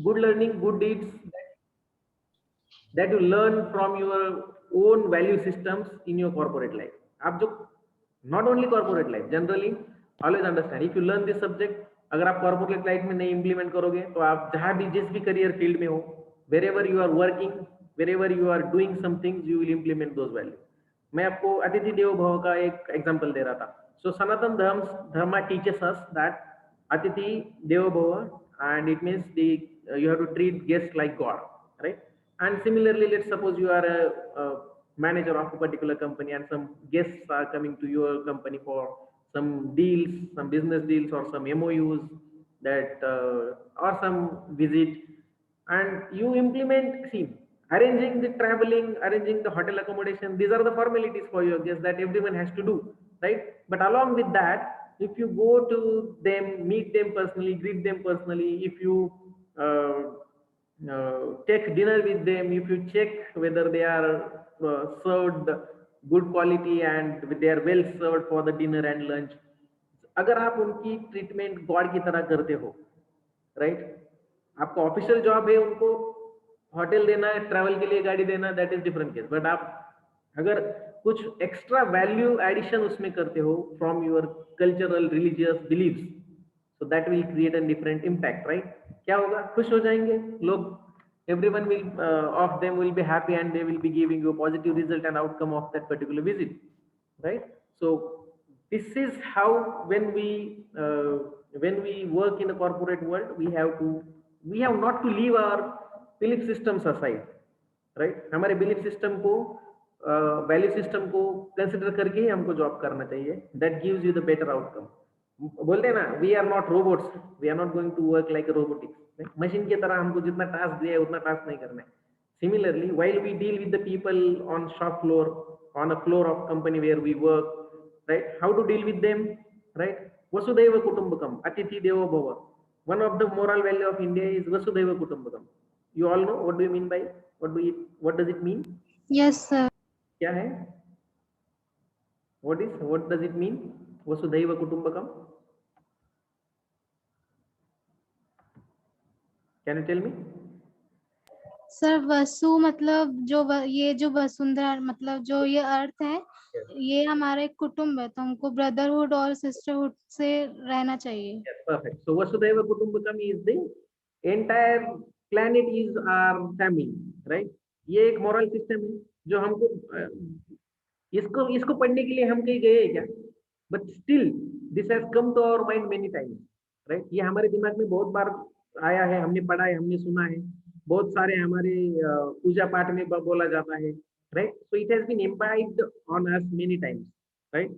good learning, good deeds that you learn from your own value systems in your corporate life. आप जो not only corporate life, generally always understand if you learn this subject, अगर आप corporate life में नहीं implement करोगे तो आप जहाँ भी जिस भी career field में हो, wherever you are working, wherever you are doing some things, you will implement those values. मैं आपको अतिथि देवो भव का एक एग्जांपल दे रहा था. So Sanatan Dharma teaches us that अतिथि देवो भव, and it means you have to treat guests like God, right? And similarly, let's suppose you are a manager of a particular company and some guests are coming to your company for some deals, some business deals or some MOUs that or some visit, and you implement, see, arranging the traveling, arranging the hotel accommodation, these are the formalities for your guests that everyone has to do, right? But along with that, if you go to them, meet them personally, greet them personally, if you take dinner with them, if you check whether they are served good quality and they are well served for the dinner and lunch, अगर आप उनकी treatment God की तरह करते हो, right? आपका official job है उनको होटल देना है, ट्रैवल के लिए गाड़ी देना, that is different case. But आप अगर कुछ एक्स्ट्रा वैल्यू एडिशन उसमें करते हो from your cultural religious beliefs, so that will create a different impact, right? क्या होगा? खुश हो जाएंगे लोग. Everyone will of them will be happy and they will be giving you a positive result and outcome of that particular visit, right? So this is how when we work in a corporate world, we have not to leave our belief systems aside, right? हमारे belief system को value system को consider करके ही हमको job करना चाहिए. That gives you the better outcome. बोलते हैं ना, we are not robots, we are not going to work like robotics. Machine की तरह हमको जितना टास्क दिया है उतना टास्क नहीं करना है. Similarly while we deal with the people on shop floor, on a floor of company where we work, right, how to deal with them, right? Vasudhaiva Kutumbakam, Atithi Devo Bhava. One of the moral value of India is Vasudhaiva Kutumbakam. You all know what do you mean by, what does it mean? Yes, sir. क्या है? What does it mean? Vasudhaiva Kutumbakam. Can you tell me? Sir Vasu मतलब ये जो वसुंधरा मतलब जो ये अर्थ है, ये हमारे कुटुंब है, तो हमको ब्रदरहुड और सिस्टरहुड से रहना चाहिए. Yes, perfect. So Vasudhaiva Kutumbakam is the entire planet is our family, right? ये एक moral system है जो हमको इसको इसको पढ़ने के लिए हम कहीं गए हैं क्या? But still this has come to our mind many times, right? ये हमारे दिमाग में बहुत बार आया है, हमने पढ़ा है, हमने सुना है, बहुत सारे हमारे पूजा पाठ में बोला जाता है, right? So it has been imbibed on us many times, right?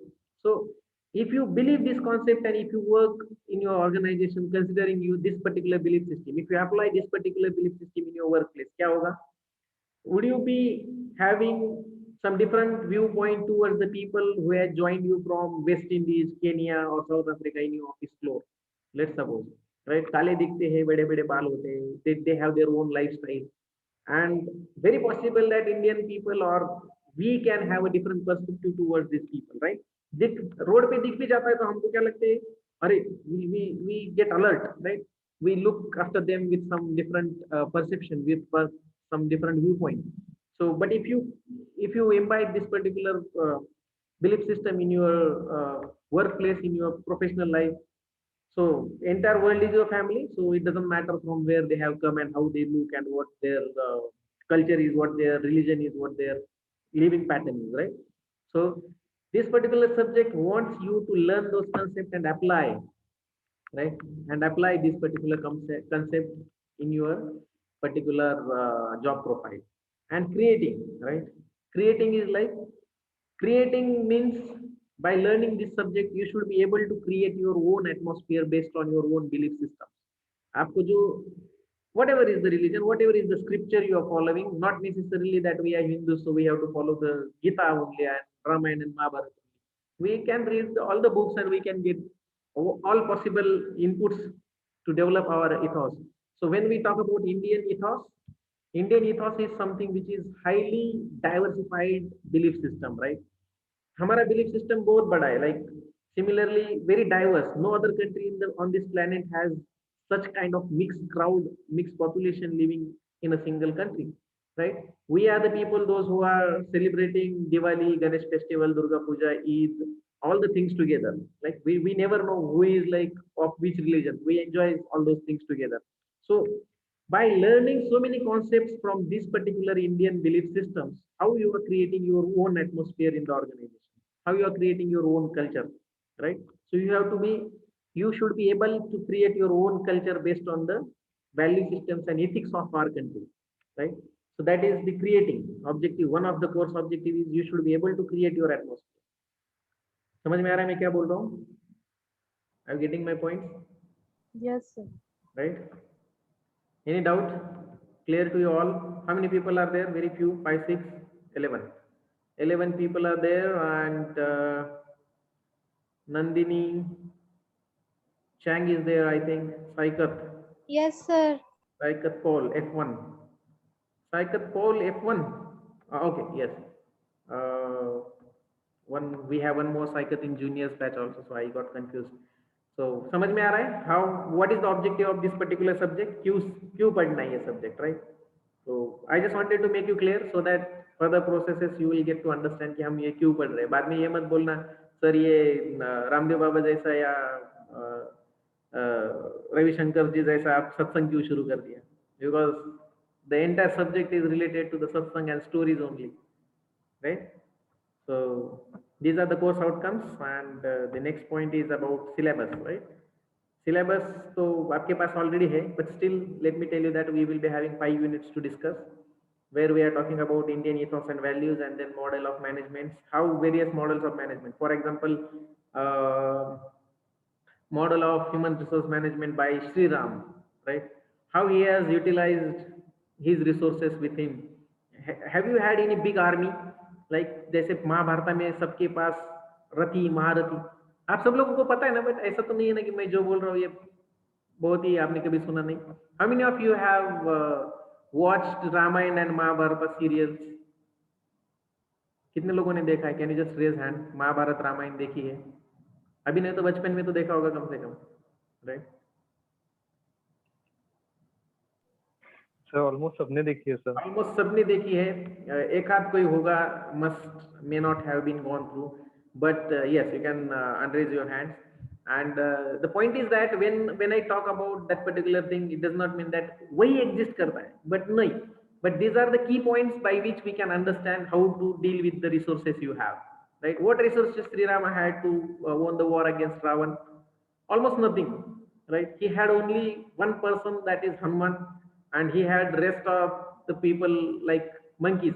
So if you believe this concept and if you work in your organization considering you this particular belief system, if you apply this particular belief system in your workplace, क्या होगा? Would you be having some different viewpoint towards the people who have joined you from West Indies, Kenya or South Africa in your office floor? Let's suppose, right? काले दिखते हैं, बड़े बड़े बाल होते हैं, they have their own lifestyle, and very possible that Indian people or we can have a different perspective towards these people, right? दिख road पे दिख भी जाता है तो हमको क्या लगता है, अरे we get alert, right? We look after them with some different perception, with some different viewpoint. So but if you imbibe this particular belief system in your workplace, in your professional life, so entire world is your family, so it doesn't matter from where they have come and how they look and what their culture is, what their religion is, what their living pattern is, right? So this particular subject wants you to learn those concepts and apply, right? And apply this particular concept in your particular job profile. And creating, right? Creating is like, creating means by learning this subject you should be able to create your own atmosphere based on your own belief system. आपको जो whatever is the religion, whatever is the scripture you are following, not necessarily that we are Hindus so we have to follow the Gita only and Ramayana and Mahabharata. We can read all the books and we can get all possible inputs to develop our ethos. So when we talk about Indian ethos is something which is highly diversified belief system, right? हमारा belief system बहुत बड़ा है, like similarly very diverse. No other country in the on this planet has such kind of mixed crowd, mixed population living in a single country, right? We are the people, those who are celebrating Diwali, Ganesh festival, Durga Puja, Eid, all the things together. Like we never know who is like of which religion. We enjoy all those things together. So by learning so many concepts from this particular Indian belief systems, how you are creating your own atmosphere in the organization, how you are creating your own culture, right? So you have to be, you should be able to create your own culture based on the value systems and ethics of our country, right? So that is the creating objective. One of the course objective is you should be able to create your atmosphere. समझ में आ रहा है मैं क्या बोल रहा हूँ? Are you getting my points? Yes, sir. Right? Any doubt? Clear to you all? How many people are there? Very few. 5, 6, 11. 11 people are there, and Nandini, Chang is there, I think. Saikat. Yes, sir. Saikat Paul, F1. Saikat Paul, F1. Okay, yes. One, we have one more Saikat in juniors batch also, so I got confused. So समझ में आ रहा है? How, what is the objective of this particular subject? क्यों पढ़ना है ये subject, right? So I just wanted to make you clear so that further processes you will get to understand कि हम ये क्यों पढ़ रहे हैं. बाद में ये मत बोलना सर ये रामदेव बाबा जैसा या रविशंकर जी जैसा आप सत्संग क्यों शुरू कर दिया? Because the entire subject is related to the satsang and stories only, right? So these are the course outcomes, and the next point is about syllabus, right? Syllabus तो आपके पास already है, but still let me tell you that we will be having 5 units to discuss, where we are talking about Indian ethos and values, and then model of management, how various models of management. For example, model of human resource management by Sri Ram, right? How he has utilized his resources with him. Have you had any big army? Like जैसे महाभारत में सबके पास रथी महारथी, आप सब लोगों को पता है ना, बट ऐसा तो नहीं है ना कि मैं जो बोल रहा हूँ ये बहुत ही आपने कभी सुना नहीं. How many of you have watched Ramayana and Mahabharata serials? कितने लोगों ने देखा है? Can you just raise hand? Mahabharat Ramayan देखी है? अभी नहीं तो बचपन में तो देखा होगा कम से कम, राइट? सर ऑलमोस्ट सबने देखी है सर. ऑलमोस्ट सबने देखी है. एक आध कोई होगा, must may not have been gone through, but yes you can unraise your hands. And the point is that when I talk about that particular thing, it does not mean that वही exist करता है, but नहीं. But these are the key points by which we can understand how to deal with the resources you have, right? What resources Sri Rama had to won the war against Ravan? Almost nothing, right? He had only one person, that is Hanuman, and he had rest of the people like monkeys.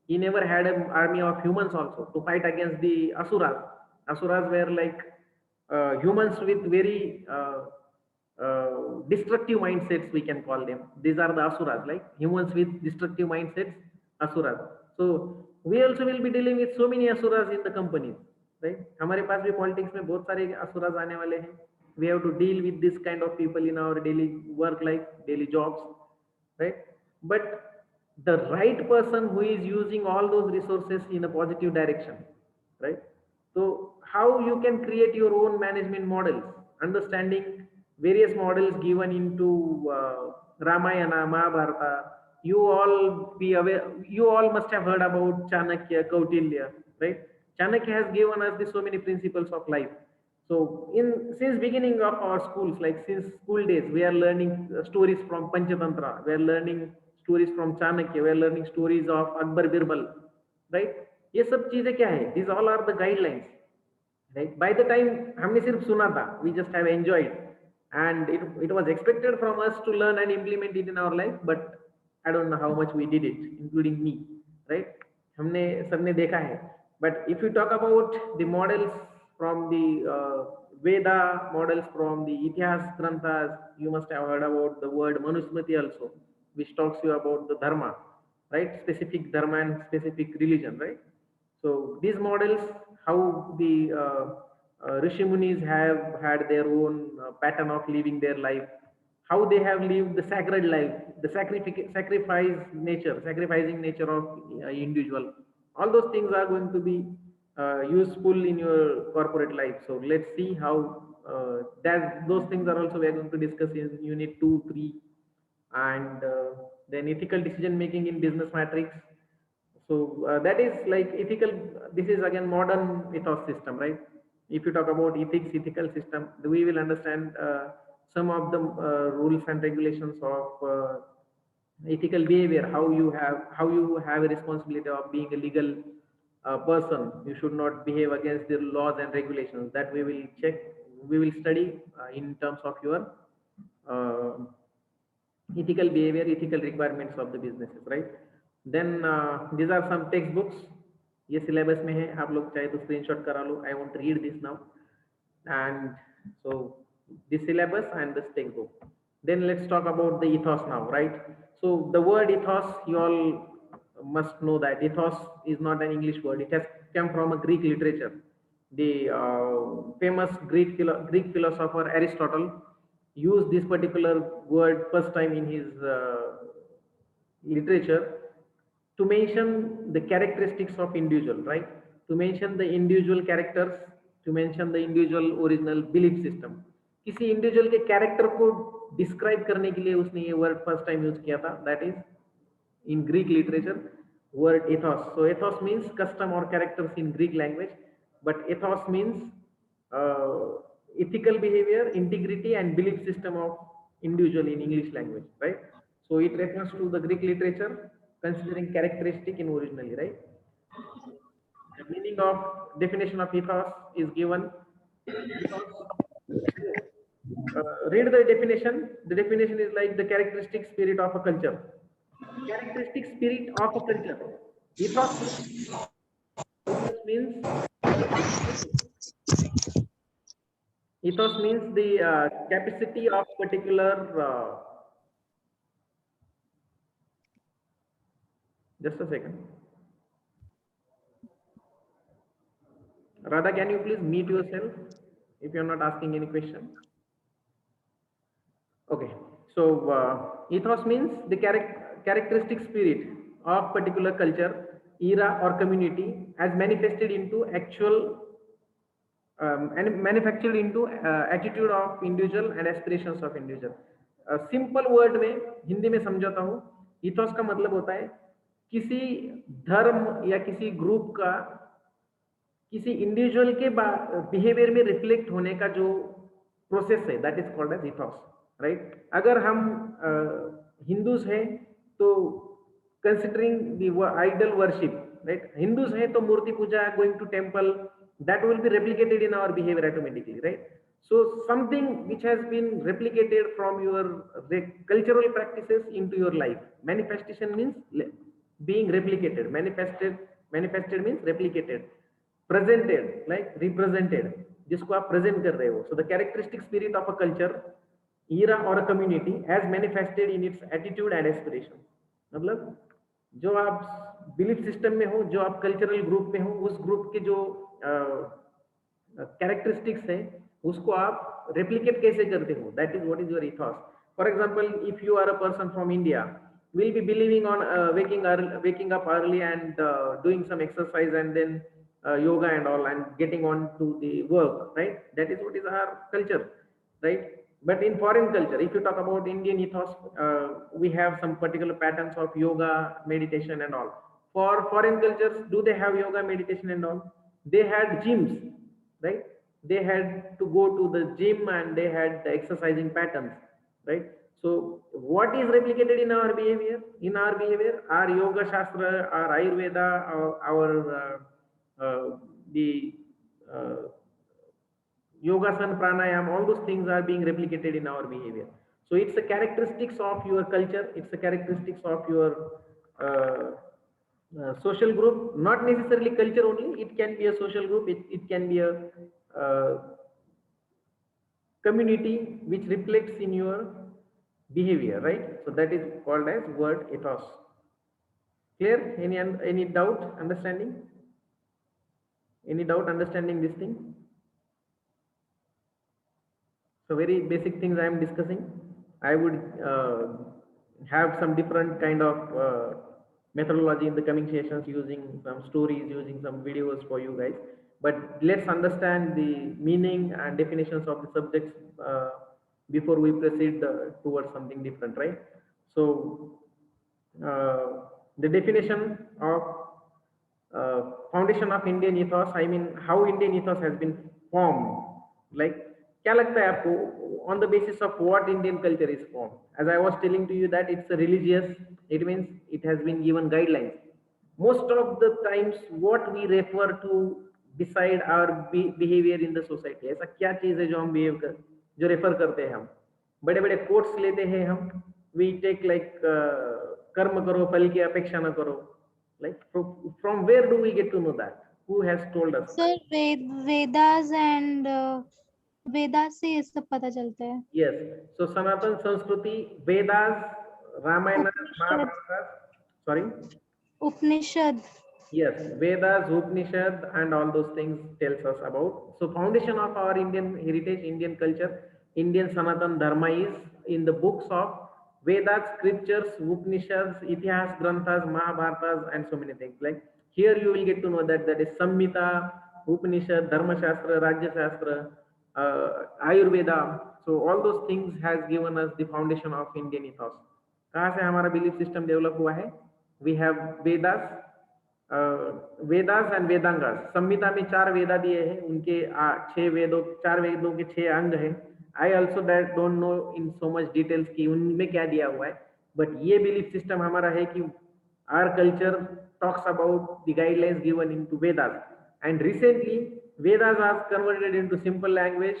He never had an army of humans also to fight against the Asuras. Asuras were like humans with very destructive mindsets, we can call them. These are the Asuras, like humans with destructive mindsets, Asuras. So we also will be dealing with so many Asuras in the companies, right? हमारे पास भी politics में बहुत सारे Asuras आने वाले हैं. We have to deal with this kind of people in our daily work life, daily jobs, right? But the right person who is using all those resources in a positive direction, right? So how you can create your own management models, understanding various models given into Ramayana, Mahabharata. You all be aware, you all must have heard about Chanakya, Kautilya, right? Chanakya has given us so many principles of life. So since beginning of our schools, like since school days, we are learning stories from Panchatantra, we are learning stories from Chanakya, we are learning stories of Akbar, Birbal, right? ये सब चीजें क्या है? These all are the guidelines, right? By the time हमने सिर्फ सुना था, we just have enjoyed, and it was expected from us to learn and implement it in our life, but I don't know how much we did it, including me, right? हमने सबने देखा है. But if you talk about the models from the Veda, models from the Itihas Granthas, you must have heard about the word Manusmriti also, which talks you about the dharma, right? Specific dharma and specific religion, right? So these models, how the Rishi Munis have had their own pattern of living their life, how they have lived the sacred life, the sacrificing nature of individual. All those things are going to be useful in your corporate life. So let's see how that those things are also we are going to discuss in unit 2, 3, and then ethical decision making in business matrix. So that is like ethical. This is again modern ethos system, right? If you talk about ethics, ethical system, we will understand some of the rules and regulations of ethical behavior. How you have a responsibility of being a legal person. You should not behave against the laws and regulations. That we will check. We will study in terms of your uh, ethical behavior, ethical requirements of the businesses, right? Then these are some textbooks. ये syllabus में है, आप लोग चाहे तो screenshot करा लो. I won't read this now. And so this syllabus and this textbook. Then let's talk about the ethos now, right? So the word ethos, you all must know that ethos is not an English word. It has come from a Greek literature. The famous Greek philosopher Aristotle used this particular word first time in his literature to mention the characteristics of individual, right? To mention the individual characters, to mention the individual original belief system. किसी individual के character को describe करने के लिए उसने ये word first time use किया था. That is in Greek literature, word ethos. So ethos means custom or characters in Greek language, but ethos means ethical behavior, integrity, and belief system of individual in English language, right? So it refers to the Greek literature considering characteristic in originally, right? The meaning of definition of ethos is given. Read the definition. The definition is like the characteristic spirit of a culture. Characteristic spirit of a culture. Ethos means the capacity of particular. Just a second. Radha, can you please mute yourself if you are not asking any question? Okay. So ethos means the characteristic spirit of particular culture, era, or community as manifested into actual and manufactured into attitude of individual and aspirations of individual. Simple word में हिंदी में समझाता हूँ. ethos का मतलब होता है किसी धर्म या किसी ग्रुप का किसी इंडिविजुअल के बिहेवियर में रिफ्लेक्ट होने का जो प्रोसेस है, that is called as ethos, right? अगर हम हिंदूज हैं तो considering the idol worship, right? Hindus हैं तो मूर्ति पूजा, going to temple, that will be replicated in our behavior automatically, right? So something which has been replicated from your cultural practices into your life. Manifestation means being replicated. Manifested means replicated. Presented, like represented, जिसको आप present कर रहे हो. So the characteristic spirit of a culture, era or a community as manifested in its attitude and aspiration. मतलब जो आप belief system में हो, जो आप कल्चरल ग्रुप में हो, उस ग्रुप के जो कैरेक्टरिस्टिक्स हैं उसको आप रेप्लिकेट कैसे करते हो, that is what is your ethos. For example, if you are a person from India, will be believing on waking up early and doing some exercise and then yoga and all and getting on to the work, right? That is what is our culture, right? But in foreign culture, if you talk about Indian ethos, we have some particular patterns of yoga, meditation and all. For foreign cultures, do they have yoga, meditation and all? They had gyms, right? They had to go to the gym and they had the exercising patterns, right? So what is replicated in our behavior? In our behavior, our yoga shastra, our Ayurveda, the yogasana, pranayam, all those things are being replicated in our behavior. So it's the characteristics of your culture, it's the characteristics of your social group, not necessarily culture only. It can be a social group, it can be a community which reflects in your behavior, right? So that is called as word ethos. Clear? Any doubt, understanding? Any doubt understanding this thing? So very basic things I am discussing. I would have some different kind of methodology in the coming sessions, using some stories, using some videos for you guys. but let's understand the meaning and definitions of the subjects before we proceed towards something different, right? So the definition of foundation of Indian ethos, I mean how Indian ethos has been formed, like क्या लगता है आपको on the basis of what Indian culture is formed? As I was telling to you that it's a religious, it means it has been given guidelines. Most of the times what we refer to decide our behavior in the society, ऐसा क्या चीज है जो हम behave कर, जो refer करते हैं हम, बड़े बड़े कोट्स लेते हैं हम, we take like कर्म करो फल की अपेक्षा न करो, like from where do we get to know that? Who has told us? Sir Vedas and Vedas से ये सब पता चलता है. Yes, so Sanatan Sanskriti, Vedas, Ramayana, Upanishad. Mahabharata, sorry, Upanishad. yes, Vedas, Upanishad, and all those things tells us about. So foundation of our Indian heritage, Indian culture, Indian Sanatan Dharma is in the books of Vedas, scriptures, Upanishads, Itihas, Granthas, Mahabharatas, and so many things. Like here you will get to know that is Samhita, Upanishad, Dharma Shastra, Rajya Shastra, Ayurveda. So all those things has given us the foundation of Indian ethos. कहाँ से हमारा belief system develop हुआ है? We have Vedas, Vedas and Vedangas. संहिता में 4 वेदा दिए हैं, उनके 6 वेदों, 4 वेदों के 6 अंग हैं. I also that don't know in so much details कि उनमें क्या दिया हुआ है, बट ये बिलीफ सिस्टम हमारा है कि our culture talks about the guidelines given into Vedas, and recently Vedas are converted into simple language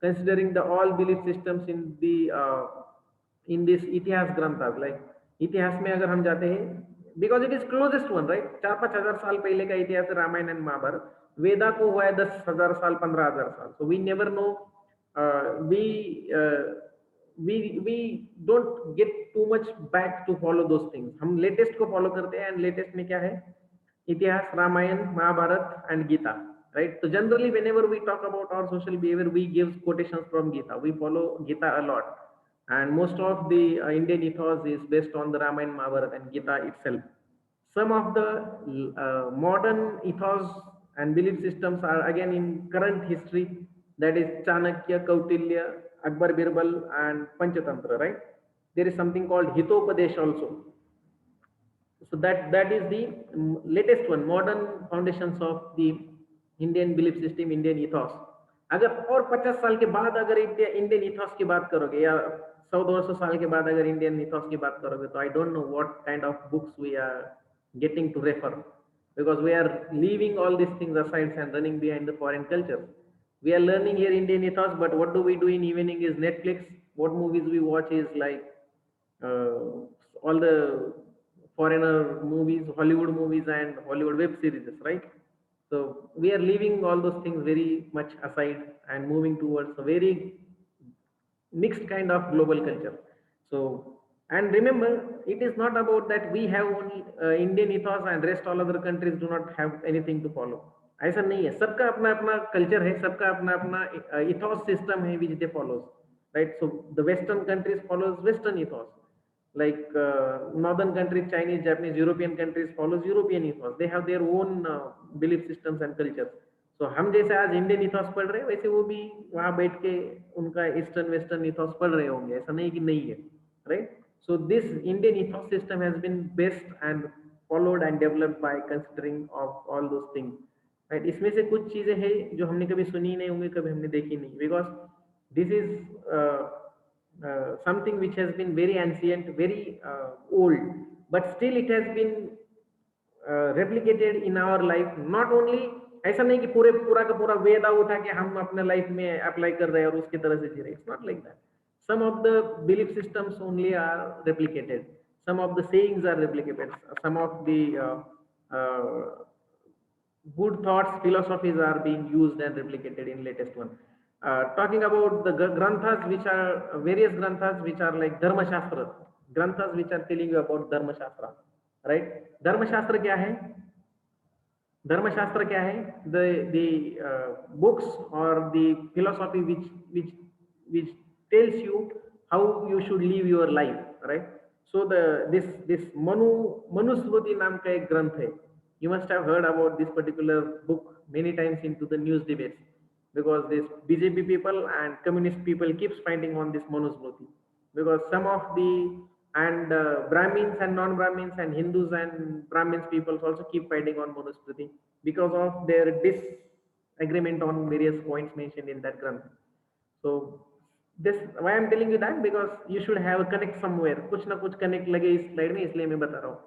considering the all belief systems in this itihas granthas. Like इतिहास में अगर हम जाते हैं, because it is closest one, right, 4-5 हजार साल पहले का इतिहास है रामायण एंड महाभारत. वेदा को हुआ है 10,000 साल, 15,000 साल. So we never know, we don't get too much back to follow those things. हम लेटेस्ट को फॉलो करते हैं, एंड लेटेस्ट में क्या है? Itihas, Ramayan, Mahabharat and Gita, right. तो generally whenever we talk about our social behaviour, we give quotations from Gita. We follow Gita a lot, and most of the Indian ethos is based on the Ramayana, Mahabharata and Gita itself. Some of the modern ethos and belief systems are again in current history, that is Chanakya, Kautilya, Akbar, Birbal and Panchatantra, right? There is something called Hitopadesh also. So that is the latest one, modern foundations of the Indian belief system, Indian ethos. अगर और 50 साल के बाद अगर Indian ethos की बात करोगे, या 100-200 साल के बाद अगर इंडियन इथॉस की बात करोगे, तो I don't know what kind of books we are getting to refer, because we are leaving all these things aside and running behind the foreign culture. We are learning here Indian ethos, but what do we do in evening is Netflix. What movies we watch is like all the foreigner movies, Hollywood movies and Hollywood web series, right? So we are leaving all those things very much aside and moving towards a very mixed kind of global culture. So, and remember, it is not about that we have only Indian ethos and rest all other countries do not have anything to follow. ऐसा नहीं है, सबका अपना अपना culture है, सबका अपना अपना ethos system है which they follows, right? So the Western countries follows Western ethos, like northern countries, Chinese, Japanese, European countries follows European ethos. They have their own belief systems and cultures. So हम जैसे आज Indian ethos पढ़ रहे हैं, वैसे वो भी वहाँ बैठ के उनका ईस्टर्न वेस्टर्न इथॉस पढ़ रहे होंगे, ऐसा नहीं कि नहीं है, right? So this Indian ethos system has been based and followed and developed by considering of all those things, right? इसमें से कुछ चीजें हैं जो हमने कभी सुनी नहीं होंगी, कभी हमने देखी नहीं, because this is something which has been very ancient, very old, but still it has been replicated in our life. Not only ऐसा नहीं कि पूरा का पूरा वेदा उठा के हम अपने लाइफ में अप्लाई कर रहे हैं और उसकी तरह से जी रहे हैं. It's not like that. Some of the belief systems only are replicated. Some of the sayings are replicated. Some of the good thoughts, philosophies are being used and replicated in latest one. Talking about the granthas, which are various granthas which are like Dharma Shastra, granthas which are telling you about Dharma Shastra, right? Dharma Shastra क्या है? धर्म शास्त्र क्या है? The books or the philosophy which tells you how you should live your life, right? So this Manusmriti नाम का एक ग्रंथ है, You must have heard about this particular book many times into the news debates, because this BJP people and communist people keeps fighting on this Manusmriti, because some of the and Brahmins and non-Brahmins and Hindus and Brahmins people also keep fighting on Manusmriti because of their disagreement on various points mentioned in that Granth. So this why I'm telling you that, because you should have a connect somewhere. कुछ ना कुछ connect लगे इस slide में, इसलिए मैं बता रहा हूँ.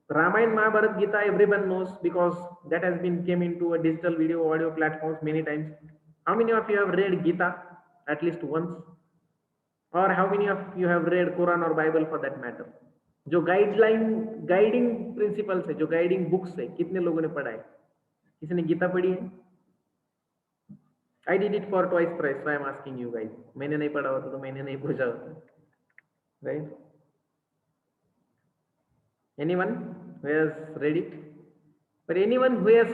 Ramayana, Mahabharata, Gita, everyone knows because that has been came into a digital video audio platforms many times. How many of you have read Gita at least once? Or how many of you have read Quran or Bible for that matter? जो guiding principles है, जो guiding books है, कितने लोगों ने पढ़ा है? किसी ने गीता पढ़ी है? I did it for twice price, so I am asking you guys. मैंने नहीं पढ़ा होता तो मैंने नहीं पूछा होता, right? Anyone who has read it? But anyone who has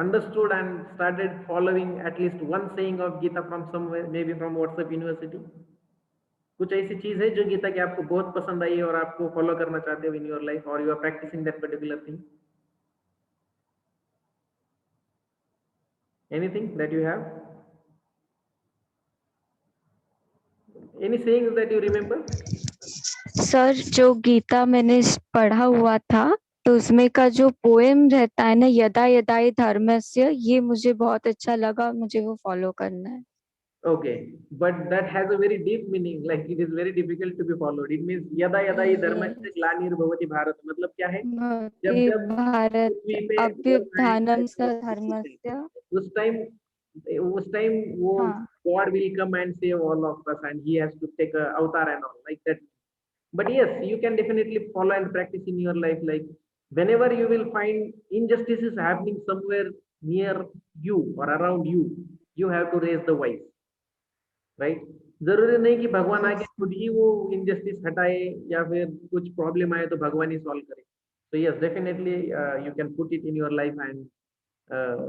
understood and started following at least one saying of Gita from somewhere, maybe from WhatsApp University? कुछ ऐसी चीज है जो गीता की आपको बहुत पसंद आई और आपको फॉलो करना चाहते हो in your life, or you are practicing that particular thing? Anything that you have? Any sayings that you remember? Sir जो गीता मैंने पढ़ा हुआ था तो उसमें का जो पोएम रहता है ना, यदा यदा हि धर्मस्य, ये मुझे बहुत अच्छा लगा, मुझे वो फॉलो करना है. Okay, but that has a very deep meaning, like it is very difficult to be followed. It means yada yada hi dharmasya glanirvavati bharat, मतलब क्या है? जब जब भारत पृथ्वी पे अभ्युत्थानम स धर्मस्य, उस टाइम वो God will come and save all of us and he has to take a avatar and all like that. But yes, you can definitely follow and practice in your life, like whenever you will find injustices happening somewhere near you or around you, you have to raise the voice, right? जरूरी नहीं कि भगवान आके खुद ही वो injustice हटाए या फिर कुछ प्रॉब्लम आए तो भगवान ही सॉल्व करे. So yes, definitely you can put it in your life and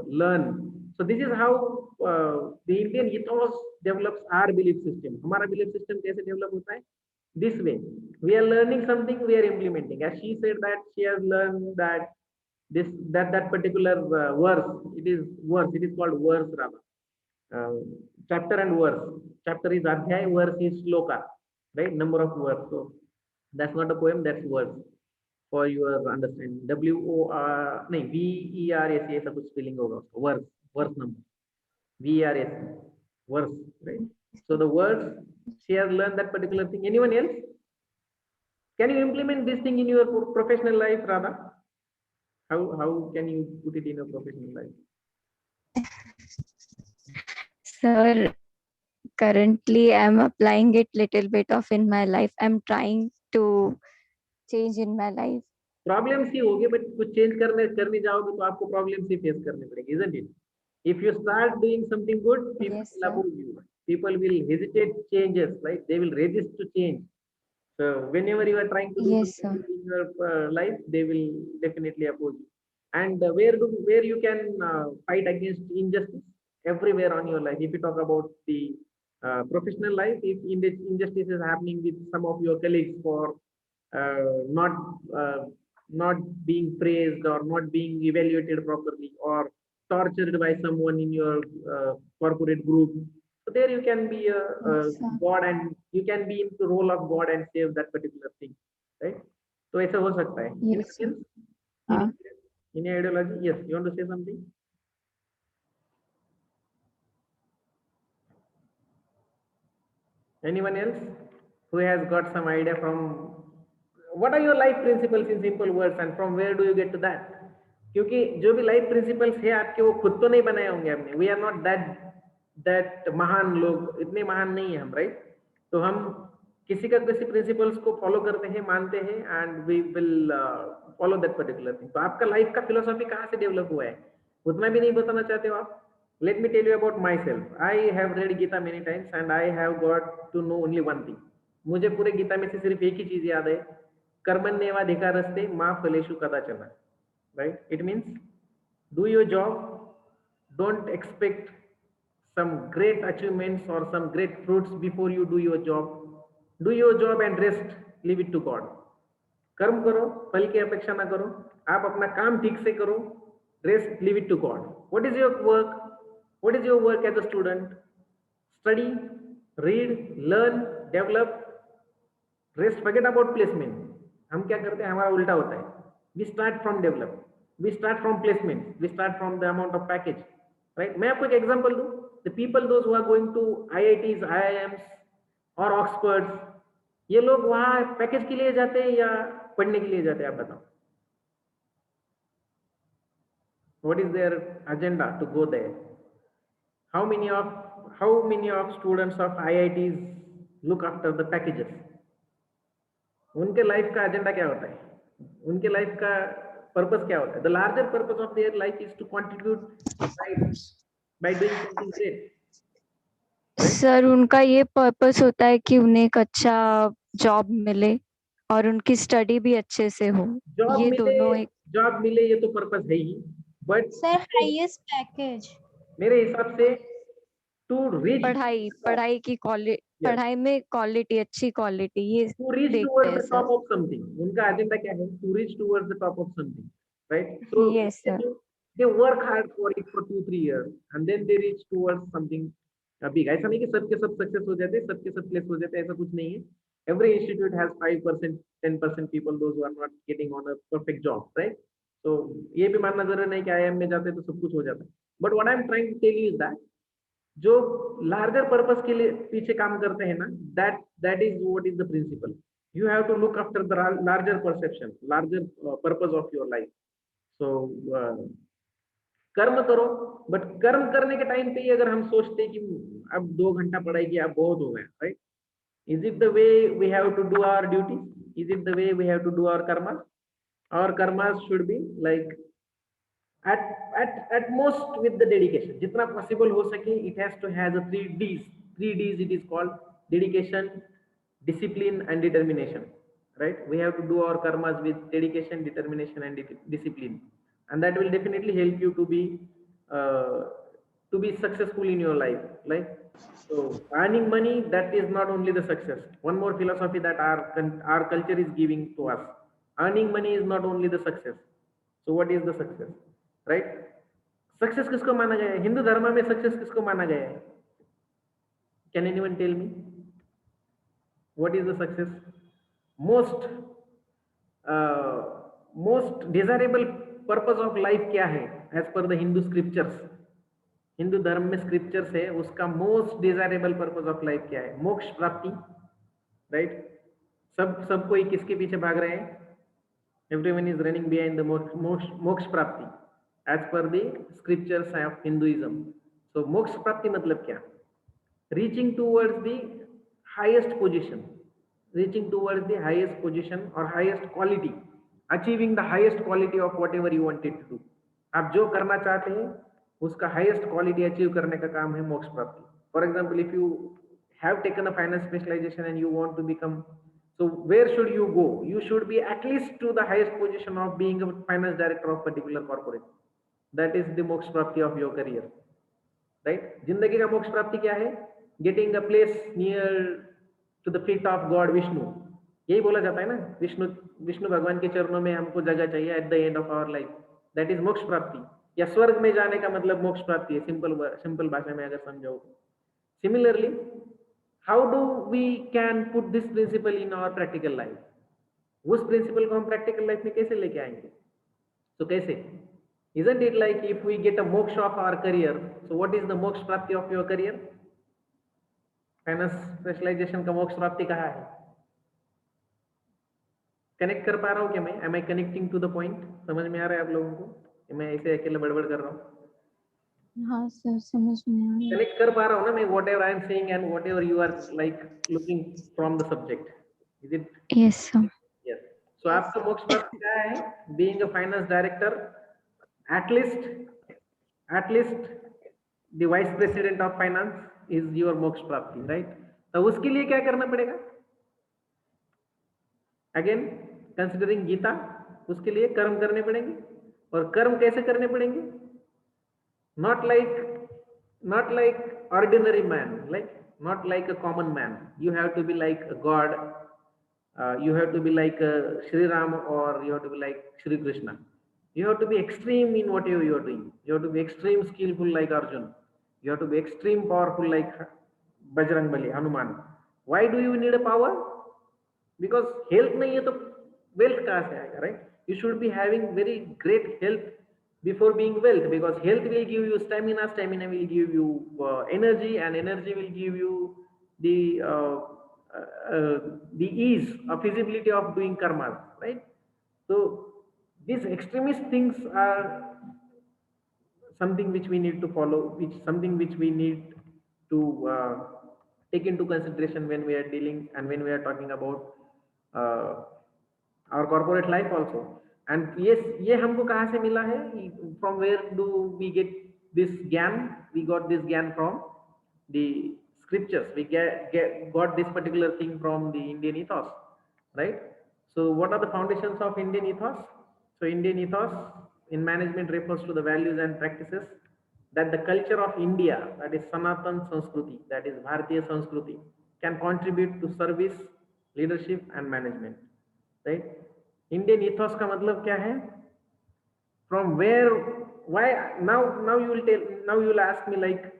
learn. So this is how the Indian ethos develops our belief system. हमारा belief system कैसे develop होता है? This way, we are learning something, we are implementing. As she said that she has learned that that particular verse, it is called verse rather. Chapter and verse. Chapter is adhyay, verse is shloka, right? Number of words. So that's not a poem, that's words. For your understanding, नहीं VERS ऐसा कुछ spelling होगा उसका. Verse number, VERS, verse, right? So the words, she has learned that particular thing. Anyone else? Can you implement this thing in your professional life, Radha? How can you put it in your professional life? Sir, currently I'm applying it little bit of in my life. I'm trying to change in my life. Problems ही होगी, but कुछ change करने जाओगे तो आपको problems ही face करने पड़ेंगे, isn't it? If you start doing something good, people Yes, will sir. oppose you. People will hesitate changes, right? They will resist to change. So whenever you are trying to do Yes, something sir. in your life, they will definitely oppose you. And where you can fight against injustice? Everywhere on your life. If you talk about the professional life, if injustice is happening with some of your colleagues for not not being praised or not being evaluated properly, or tortured by someone in your corporate group, so there you can be a Yes, sir. God, and you can be in the role of God and save that particular thing, right? So ऐसा हो सकता है. Yes, sir. Any ideology? Yes, you want to say something? Anyone else who has got some idea from what are your life principles in simple words, and from where do you get to that? क्योंकि जो भी life principles है आपके, वो खुद तो नहीं बनाए होंगे आपने. वी आर नॉट दैट महान लोग, इतने महान नहीं है हम, राइट? तो हम किसी प्रिंसिपल्स को फॉलो करते हैं, मानते हैं, and we will follow that particular thing. तो आपका लाइफ का फिलोसॉफी कहाँ से डेवलप हुआ है, उतना भी नहीं बताना चाहते हो आप? Let me tell you about myself. I have read Gita many times and I have got to know only one thing. मुझे पूरे गीता में से सिर्फ एक ही चीज याद है, कर्मण्येवाधिकारस्ते मा फलेषु कदाचन. Right? It means do your job, don't expect some great achievements or some great fruits before you do your job. Do your job and rest, leave it to God. कर्म करो, फल की अपेक्षा ना करो, आप अपना काम ठीक से करो, rest leave it to God. What is your work? What is your work as a student? Study, read, learn, develop, rest, forget about placement. हम क्या करते हैं, हमारा उल्टा होता है। We start from develop, we start from placement, we start from the amount of package, right. मैं आपको एक एग्जांपल दूं, the people those who are going to IITs, IIMs और ऑक्सफोर्ड, ये लोग वहां पैकेज के लिए जाते हैं या पढ़ने के लिए जाते हैं? आप बताओ, what is their agenda to go there? How many of students of IITs look after the packages? उनके लाइफ का एजेंडा क्या होता है? उनके लाइफ का पर्पस क्या होता है? The larger purpose of their life is to contribute by doing something great. Sir उनका ये पर्पस होता है कि उन्हें एक अच्छा जॉब मिले और उनकी स्टडी भी अच्छे से हो। ये दोनों एक जॉब मिले ये तो पर्पस है ही, बट सर हाईएस्ट पैकेज। मेरे हिसाब से टू रीच पढ़ाई की क्वालिटी, पढ़ाई में क्वालिटी, अच्छी क्वालिटी, ये to reach देखते towards हैं the sir. top of something, उनका एजेंडा क्या है? to reach towards the top of something, right? So Yes, sir. they work hard for it for 2-3 years and then they reach towards something big. ऐसा नहीं कि सबके सब success हो जाते हैं, सबके सब प्लेस हो जाते हैं, ऐसा कुछ नहीं है। Every institute has 5%, 10% people those who are not getting on a perfect job, right? So ये भी मानना जरूरी नहीं कि IIM में जाते हैं तो सब कुछ हो जाता है। But what I am trying to tell you is that जो लार्जर पर्पस के लिए पीछे काम करते हैं ना, that is what is the principle. You have to look after the larger perception, larger purpose of your life. So कर्म करो, बट कर्म करने के टाइम पे ही अगर हम सोचते हैं कि अब 2 घंटा पढ़ाई किया, अब बहुत हो गया, right? Is it the way we have to do our duty? Is it the way we have to do our karma? Our karmas should be like at most with the dedication, जितना possible हो सके। it has to has a 3 Ds it is called: dedication, discipline and determination, right? We have to do our karmas with dedication, determination and discipline, and that will definitely help you to be successful in your life. Like, so earning money, that is not only the success. One more philosophy that our culture is giving to us: earning money is not only the success. So what is the success, right? Success किसको माना गया है? हिंदू धर्म में success किसको माना गया है? Can anyone tell me what is the success? Most desirable purpose of life क्या है एज पर द हिंदू स्क्रिप्चर्स? हिंदू धर्म में स्क्रिप्चर्स है, उसका most desirable purpose of life क्या है? मोक्ष प्राप्ति, राइट? सब कोई किसके पीछे भाग रहे हैं? Everyone is running behind the moksha prapti as per the scriptures of Hinduism. So moksha prapti मतलब क्या? Reaching towards the highest position, reaching towards the highest position or highest quality, achieving the highest quality of whatever you wanted to do. आप जो करना चाहते हैं उसका highest quality achieve करने का काम है मोक्ष प्राप्ति। For example, if you have taken a finance specialization and you want to become, so where should you go? You should be at least to the highest position of being a finance director of particular corporate. That is the moksha prapti of your career, right? जिंदगी का मोक्ष प्राप्ति क्या है? Getting a place near to the feet of God Vishnu. यही बोला जाता है ना, विष्णु भगवान के चरणों में हमको जगह चाहिए at the end of our life. That is मोक्ष प्राप्ति, या स्वर्ग में जाने का मतलब मोक्ष प्राप्ति है, सिंपल भाषा में अगर समझाओ। Similarly, how do we can put this principle in our practical life? उस प्रिंसिपल को हम प्रैक्टिकल लाइफ में कैसे लेके आएंगे? तो कैसे? Isn't it like if we get a moksha of our career, so what is the moksha प्राप्ति of your career? Finance specialization का मोक्ष प्राप्ति कहाँ है? कनेक्ट कर पा रहा हूँ क्या मैं? Am I connecting to the point? समझ में आ रहा है आप लोगों को? मैं ऐसे अकेले बड़बड़ कर रहा हूँ? हाँ सर, समझ में आ रहा है। कनेक्ट कर पा रहा हूँ ना मैं, whatever I am saying and whatever you are like looking from the subject. Is it? Yes, sir. Yes. So आपका मोक्ष प्राप्ति क्या है? Being a finance director, at least the vice president of finance is your मोक्ष प्राप्ति, right? तो उसके लिए क्या करना पड़ेगा? Again, considering गीता, उसके लिए कर्म करने पड़ेंगे। और कर्म कैसे करने पड़ेंगे? Not like ordinary man, like not like a common man. You have to be like a god, You have to be like Sri Ram, or you have to be like Sri Krishna. You have to be extreme in whatever you are doing. You have to be extreme skillful like Arjun. You have to be extreme powerful like Bajrang Bali, Hanuman. Why do you need a power? Because health nahi hai to wealth kahan se aayega, right? You should be having very great health before being wealth, because health will give you stamina, stamina will give you energy, and energy will give you the the ease of feasibility of doing karma, right? So these extremist things are something which we need to follow, which something which we need to take into consideration when we are dealing and when we are talking about uh, our corporate life also. And yes, ये हमको कहाँ से मिला है? From where do we get this ज्ञान? We got this ज्ञान from the scriptures. We got this particular thing from the Indian ethos, right? So what are the foundations of Indian ethos? So Indian ethos in management refers to the values and practices that the culture of India, that is Sanatan Sanskriti, that is Bharatiya Sanskriti, can contribute to service, leadership and management, right? Indian ethos का मतलब क्या है? From where, why? Now you will tell, now you will ask me like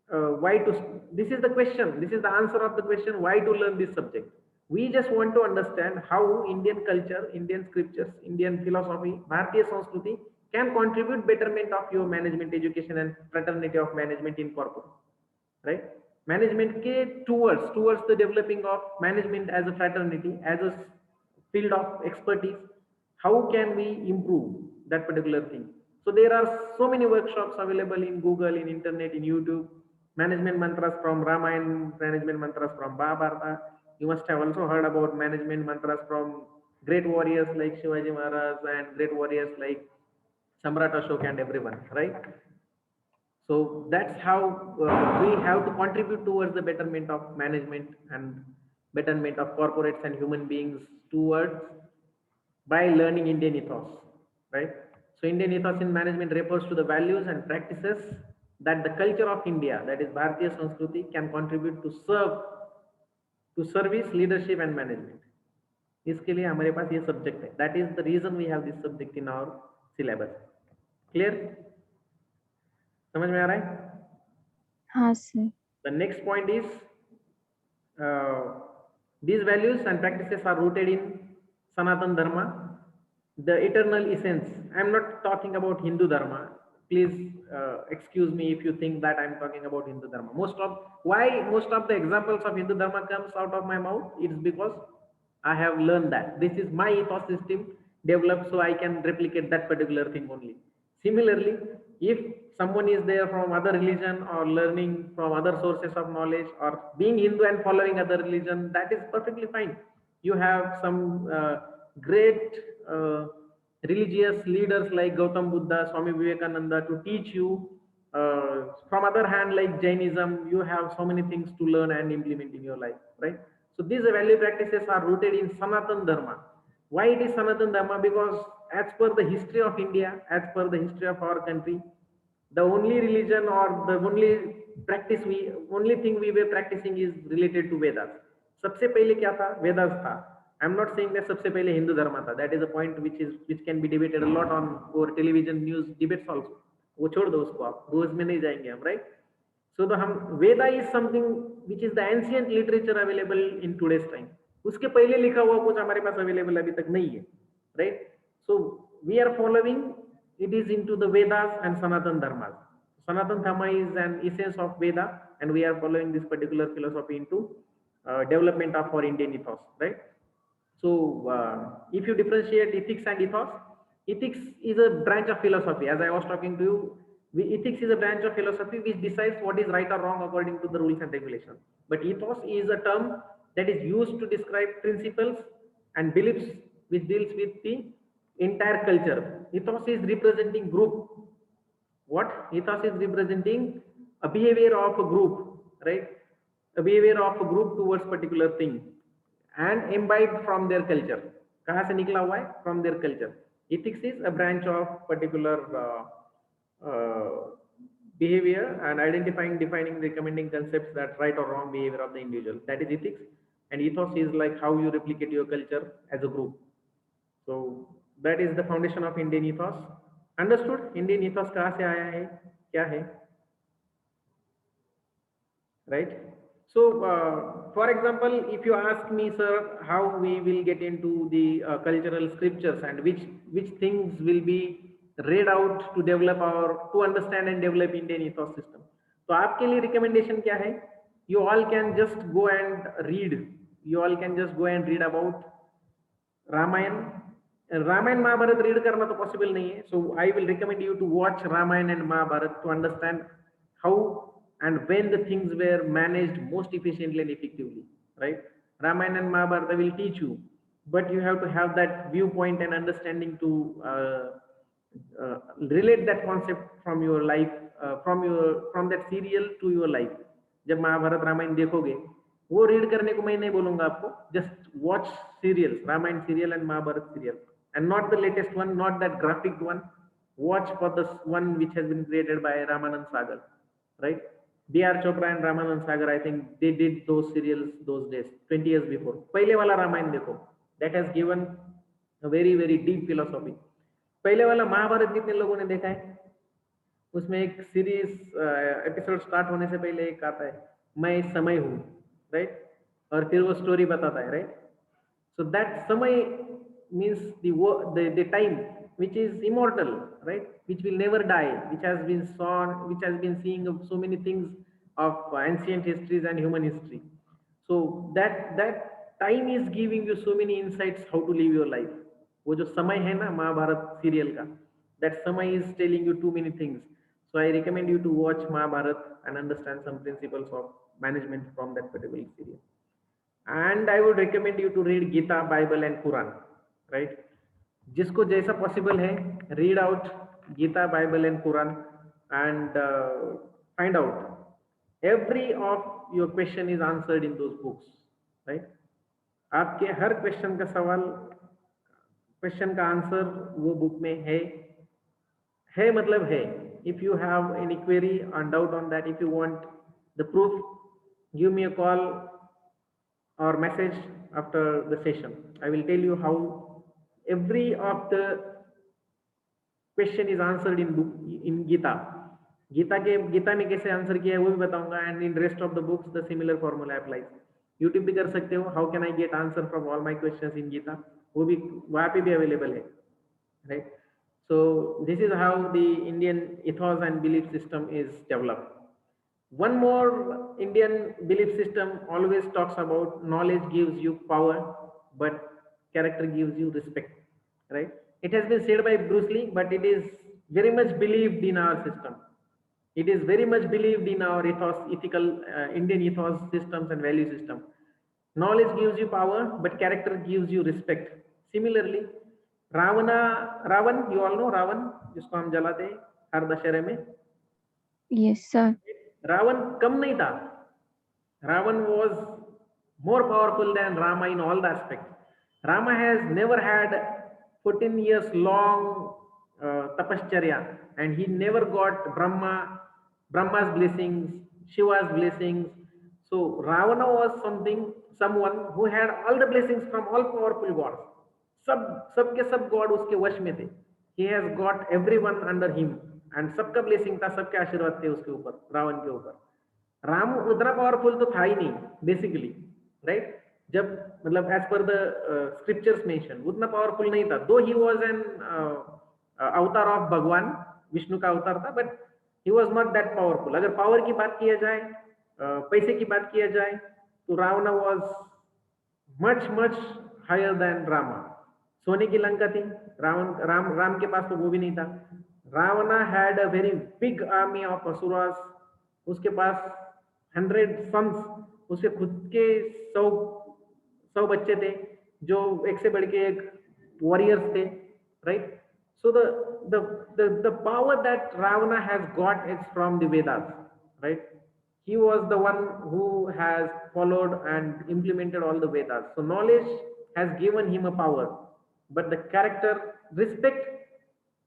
why to, this is the question, this is the answer of the question, why to learn this subject. We just want to understand how Indian culture, Indian scriptures, Indian philosophy, Bharatiya Sanskriti can contribute betterment of your management education and fraternity of management in corporate, right? Management ke towards the developing of management as a fraternity, as a field of expertise. How can we improve that particular thing? So there are so many workshops available in Google, in internet, in YouTube. Management mantras from Ramayana, management mantras from Mahabharata. You must have also heard about management mantras from great warriors like Shivaji Maharaj and great warriors like Samrat Ashok and everyone, right? So that's how we have to contribute towards the betterment of management and betterment of corporates and human beings towards by learning Indian ethos, right? So Indian ethos in management refers to the values and practices that the culture of India, that is Bharatiya Sanskriti, can contribute to serve, to service, leadership and management. इसके लिए हमारे पास ये subject है. That is the reason we have this subject in our syllabus. Clear? समझ में आ रहा है? हाँ sir. The next point is these values and practices are rooted in Sanatan Dharma, the eternal essence. I am not talking about Hindu Dharma. Please excuse me if you think that I am talking about Hindu Dharma. Most of the examples of Hindu Dharma comes out of my mouth, it's because I have learned that. This is my ethos system developed, so I can replicate that particular thing only. Similarly, if someone is there from other religion or learning from other sources of knowledge or being Hindu and following other religion, that is perfectly fine. You have some great religious leaders like Gautam Buddha, Swami Vivekananda to teach you. From other hand, like Jainism, you have so many things to learn and implement in your life, right? So these value practices are rooted in Sanatan Dharma. Why it is Sanatan Dharma? Because as per the history of India, as per the history of our country, the only religion or the only thing we were practicing is related to Vedas. सबसे पहले क्या था? Vedas था. I'm not saying that सबसे पहले हिंदू धर्म था. That is a point which can be debated a lot on our television news debates also. वो छोड़ दो उसको आप, वो उसमें नहीं जाएंगे हम, right? So the Veda is something which is the ancient literature available in today's time. उसके पहले लिखा हुआ कुछ हमारे पास available अभी तक नहीं है, right? So we are following, it is into the Vedas and Sanatan Dharmas. Sanatan Dharma is an essence of Veda, and we are following this particular philosophy into development of our Indian ethos, right? So if you differentiate ethics and ethos, ethics is a branch of philosophy. As I was talking to you, ethics is a branch of philosophy which decides what is right or wrong according to the rules and regulations. But ethos is a term that is used to describe principles and beliefs which deals with the entire culture. Ethos is representing group. What? Ethos is representing a behavior of a group, right? A behavior of a group towards particular thing and imbibed from their culture. कहाँ से निकला हुआ है? From their culture. Ethics is a branch of particular behavior and identifying, defining, recommending concepts that right or wrong behavior of the individual. That is ethics. and ethos is like how you replicate your culture as a group. So that is the foundation of Indian ethos. Understood? Indian ethos कहाँ से आया है, क्या है, right? So for example, if you ask me, sir, how we will get into the cultural scriptures and which things will be read out to develop our, to understand and develop Indian ethos system, तो आपके लिए recommendation क्या है? You all can just go and read, about Ramayana. Ramayana Mahabharata read करना तो possible नहीं है, so I will recommend you to watch Ramayana and Mahabharata to understand how and when the things were managed most efficiently and effectively, right? Ramayana and Mahabharata will teach you, but you have to have that viewpoint and understanding to relate that concept from your life, from that serial to your life. जब महाभारत रामायण देखोगे, वो read करने को मैं नहीं बोलूंगा आपको, just watch serials, Ramayan serial and Mahabharat serial, and not the latest one, not that graphic one. Watch for the one which has been created by Ramanand Sagar, right? B.R. Chopra and Ramanand Sagar, I think they did those serials those days, 20 years before. पहले वाला रामायण देखो, that has given a very very deep philosophy. पहले वाला महाभारत कितने लोगों ने देखा है? उसमें एक सीरीज एपिसोड स्टार्ट होने से पहले एक आता है, मैं समय हूँ, राइट? और फिर वो स्टोरी बताता है, राइट? So that समय means the time which is immortal, right? Which will never die, which has been seeing of so many things of ancient histories and human history. So that time is giving you so many insights how to live your life. वो जो समय है ना Mahabharat serial का, that समय is telling you too many things. So I recommend you to watch Mahabharat and understand some principles of management from that particular serial. And I would recommend you to read Gita, Bible and Quran, right? जिसको जैसा possible है, read out Gita, Bible and Quran and find out every of your question is answered in those books, right? आपके हर question का answer वो book में है मतलब है. If you have any query or doubt on that, if you want the proof, give me a call or message after the session. I will tell you how every of the question is answered in Gita. Gita में कैसे answer किया है वो भी बताऊंगा, and in rest of the books the similar formula applies. YouTube भी कर सकते हो, how can I get answer from all my questions in Gita, वो भी वहाँ पे भी अवेलेबल है, right? So this is how the Indian ethos and belief system is developed. One more Indian belief system always talks about knowledge gives you power, but character gives you respect, right? It has been said by Bruce Lee, but it is very much believed in our system. It is very much believed in our ethos, ethical Indian ethos systems and value system. Knowledge gives you power, but character gives you respect. Similarly, Ravan, you all know Ravan, जिसको हम जलाते हैं हर दशहरे में. Yes, sir. Ravan कम नहीं था. Ravan was more powerful than Rama in all the aspects. Rama has never had 14 years long tapashcharya, and he never got Brahma's blessings, Shiva's blessings. So Ravana was someone who had all the blessings from all powerful gods. सबके सब God उसके वश में थे. He has got everyone under him, and सबका blessing था, सबके आशीर्वाद थे उसके ऊपर, रावण के ऊपर. राम उतना पावरफुल तो था ही नहीं बेसिकली, राइट? जब मतलब एज पर द स्क्रिप्चर्स मेंशन उतना पावरफुल नहीं था, though he was an avatar of Bhagwan, Vishnu का अवतार था, but he was not that powerful. अगर पावर की बात किया जाए, पैसे की बात किया जाए, तो Ravan was much much higher than Rama. सोने की लंका थी, राम के पास तो वो भी नहीं था. Ravana had a very big army of asuras. उसके पास 100 सन्स, उसके खुद के 100 बच्चे थे जो एक से बढ़ के एक वॉरियर्स थे, right? So the power that Ravana has got is from the Vedas, right? He was the one who has followed and implemented all the Vedas. So knowledge has given him a power, but the character, respect,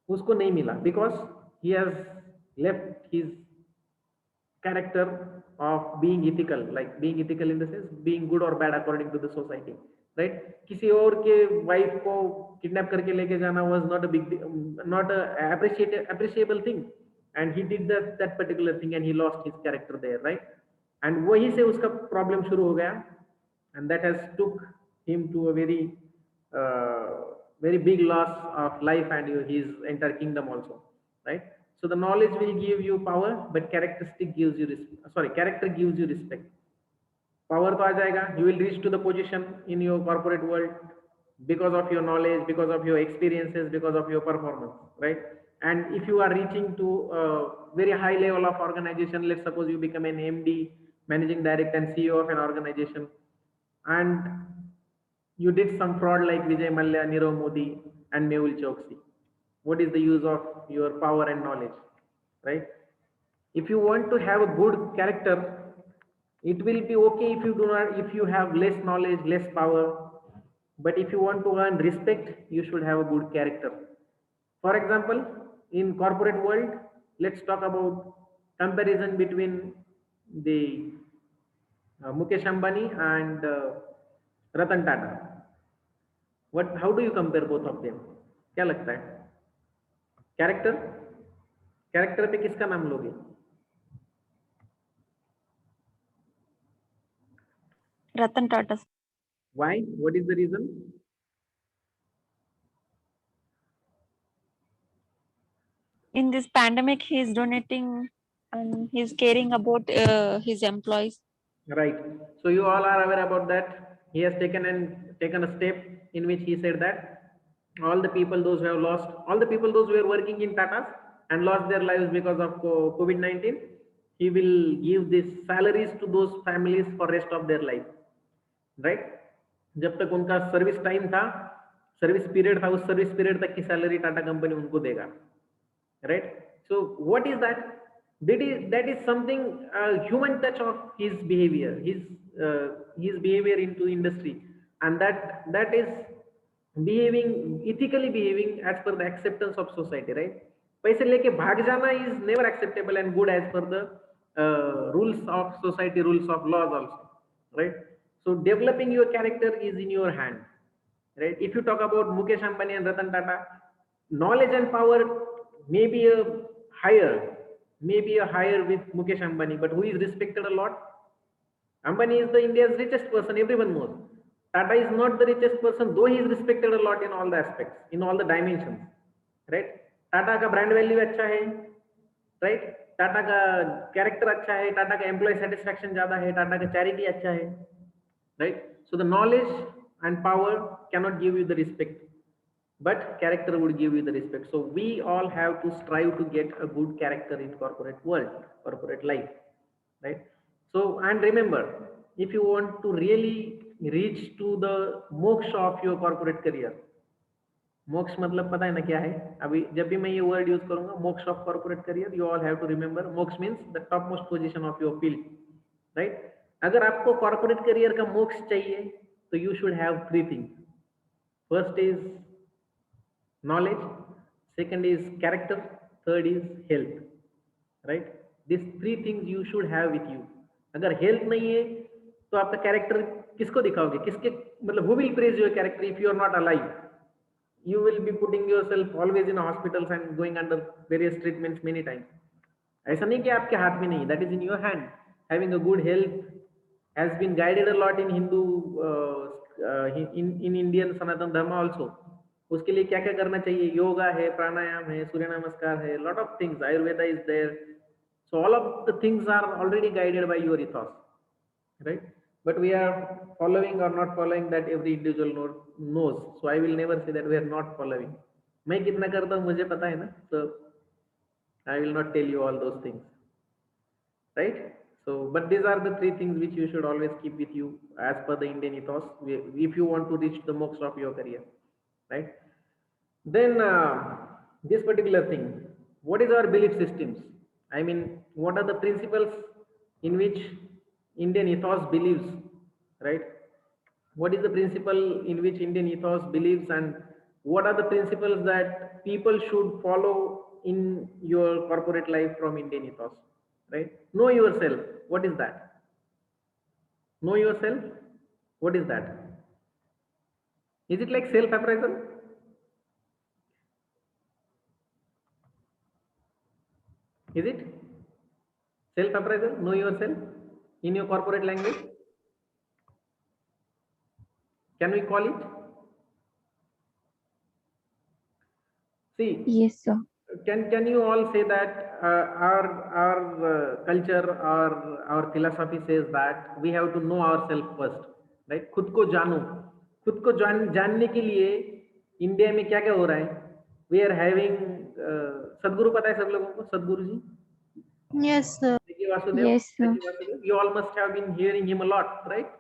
उसको नहीं मिला, because he has left his character of being ethical, like being ethical in the sense being good or bad according to the society, right? किसी और के wife को kidnap करके लेके जाना was not a big, not a appreciable thing, and he did that particular thing and he lost his character there, right? And वहीं से उसका problem शुरू हो गया, and that has took him to a very big loss of life and his entire kingdom also, right? So the knowledge will give you power, but characteristic gives you character gives you respect. Power तो आ जाएगा, you will reach to the position in your corporate world because of your knowledge, because of your experiences, because of your performance, right? And if you are reaching to a very high level of organization, let's suppose you become an MD, managing director and CEO of an organization, and you did some fraud like Vijay Mallya, Nirav Modi, and Mehul Choksi. What is the use of your power and knowledge, right? If you want to have a good character, it will be okay if you have less knowledge, less power. But if you want to earn respect, you should have a good character. For example, in corporate world, let's talk about comparison between the Mukesh Ambani and Ratan Tata. How do you compare both of them? क्या लगता है? Character पे किसका नाम लोगे? Ratan Tata. Why? What is the reason? In this pandemic, he is donating and he's caring about his employees. Right. So you all are aware about that. He has taken a step in which he said that all the people those who were working in Tata and lost their lives because of COVID-19, he will give these salaries to those families for rest of their life. Right? जब तक उनका service time था, service period था, उस service period तक की salary Tata company उनको देगा. Right? So what is that? That is something human touch of his behavior, his behavior into industry, and that is ethically behaving as per the acceptance of society, right? पैसे लेके भाग जाना is never acceptable and good as per the rules of society, rules of laws also, right? So developing your character is in your hand, right? If you talk about Mukesh Ambani and Ratan Tata, knowledge and power may be higher with Mukesh Ambani, but who is respected a lot? Ambani is the India's richest person, everyone knows. Tata is not the richest person, though he is respected a lot in all the aspects, in all the dimensions, right? Tata का brand value अच्छा है, right? Tata का character अच्छा है, Tata का employee satisfaction ज़्यादा है, Tata का charity अच्छा है, right? So the knowledge and power cannot give you the respect, but character would give you the respect. So we all have to strive to get a good character in corporate world, corporate life, right? So, and remember, if you want to really reach to the moksha of your corporate career, मोक्ष मतलब पता है ना क्या है? अभी जब भी मैं ये वर्ड यूज करूंगा, moksha of corporate career, you all have to remember, moksha means the top most position of your field, right? अगर आपको कॉर्पोरेट करियर का मोक्ष चाहिए, तो you should have 3 things. First is knowledge, second is character, third is health, right? These 3 things you should have with you. अगर health नहीं है तो आपका character किसको दिखाओगे? किसके मतलब who will praise your character if you are not alive? You will be putting yourself always in hospitals and going under various treatments many times. ऐसा नहीं कि आपके हाथ में नहीं, that is in your hand. Having a good health has been guided a lot in Hindu, in Indian Sanatan Dharma also. उसके लिए क्या क्या करना चाहिए? योगा है, प्राणायाम है, सूर्य नमस्कार है, lot of things. Ayurveda is there. So all of the things are already guided by your ethos, right? But we are following or not following, that every individual knows. So I will never say that we are not following. मैं कितना करता हूँ मुझे पता है ना, so I will not tell you all those things, right? So, but these are the 3 things which you should always keep with you as per the Indian ethos, if you want to reach the moksha of your career. Right? Then this particular thing, what is our belief systems? I mean, what are the principles in which Indian ethos believes, right? What is the principle in which Indian ethos believes, and what are the principles that people should follow in your corporate life from Indian ethos? right? Know yourself. What is that? Know yourself. What is that? Is it like self-appraisal? Is it self-appraisal? Know yourself in your corporate language. Can we call it? See, Yes, sir. can you all say that our culture or our philosophy says that we have to know ourselves first, right? खुद को जानो, खुद को जानने के लिए India में क्या क्या हो रहा है? We are having सदगुरु पता है सब लोगों को, सदगुरु जी? Yes, sir. Yes, sir. You all must have been hearing him a lot, right?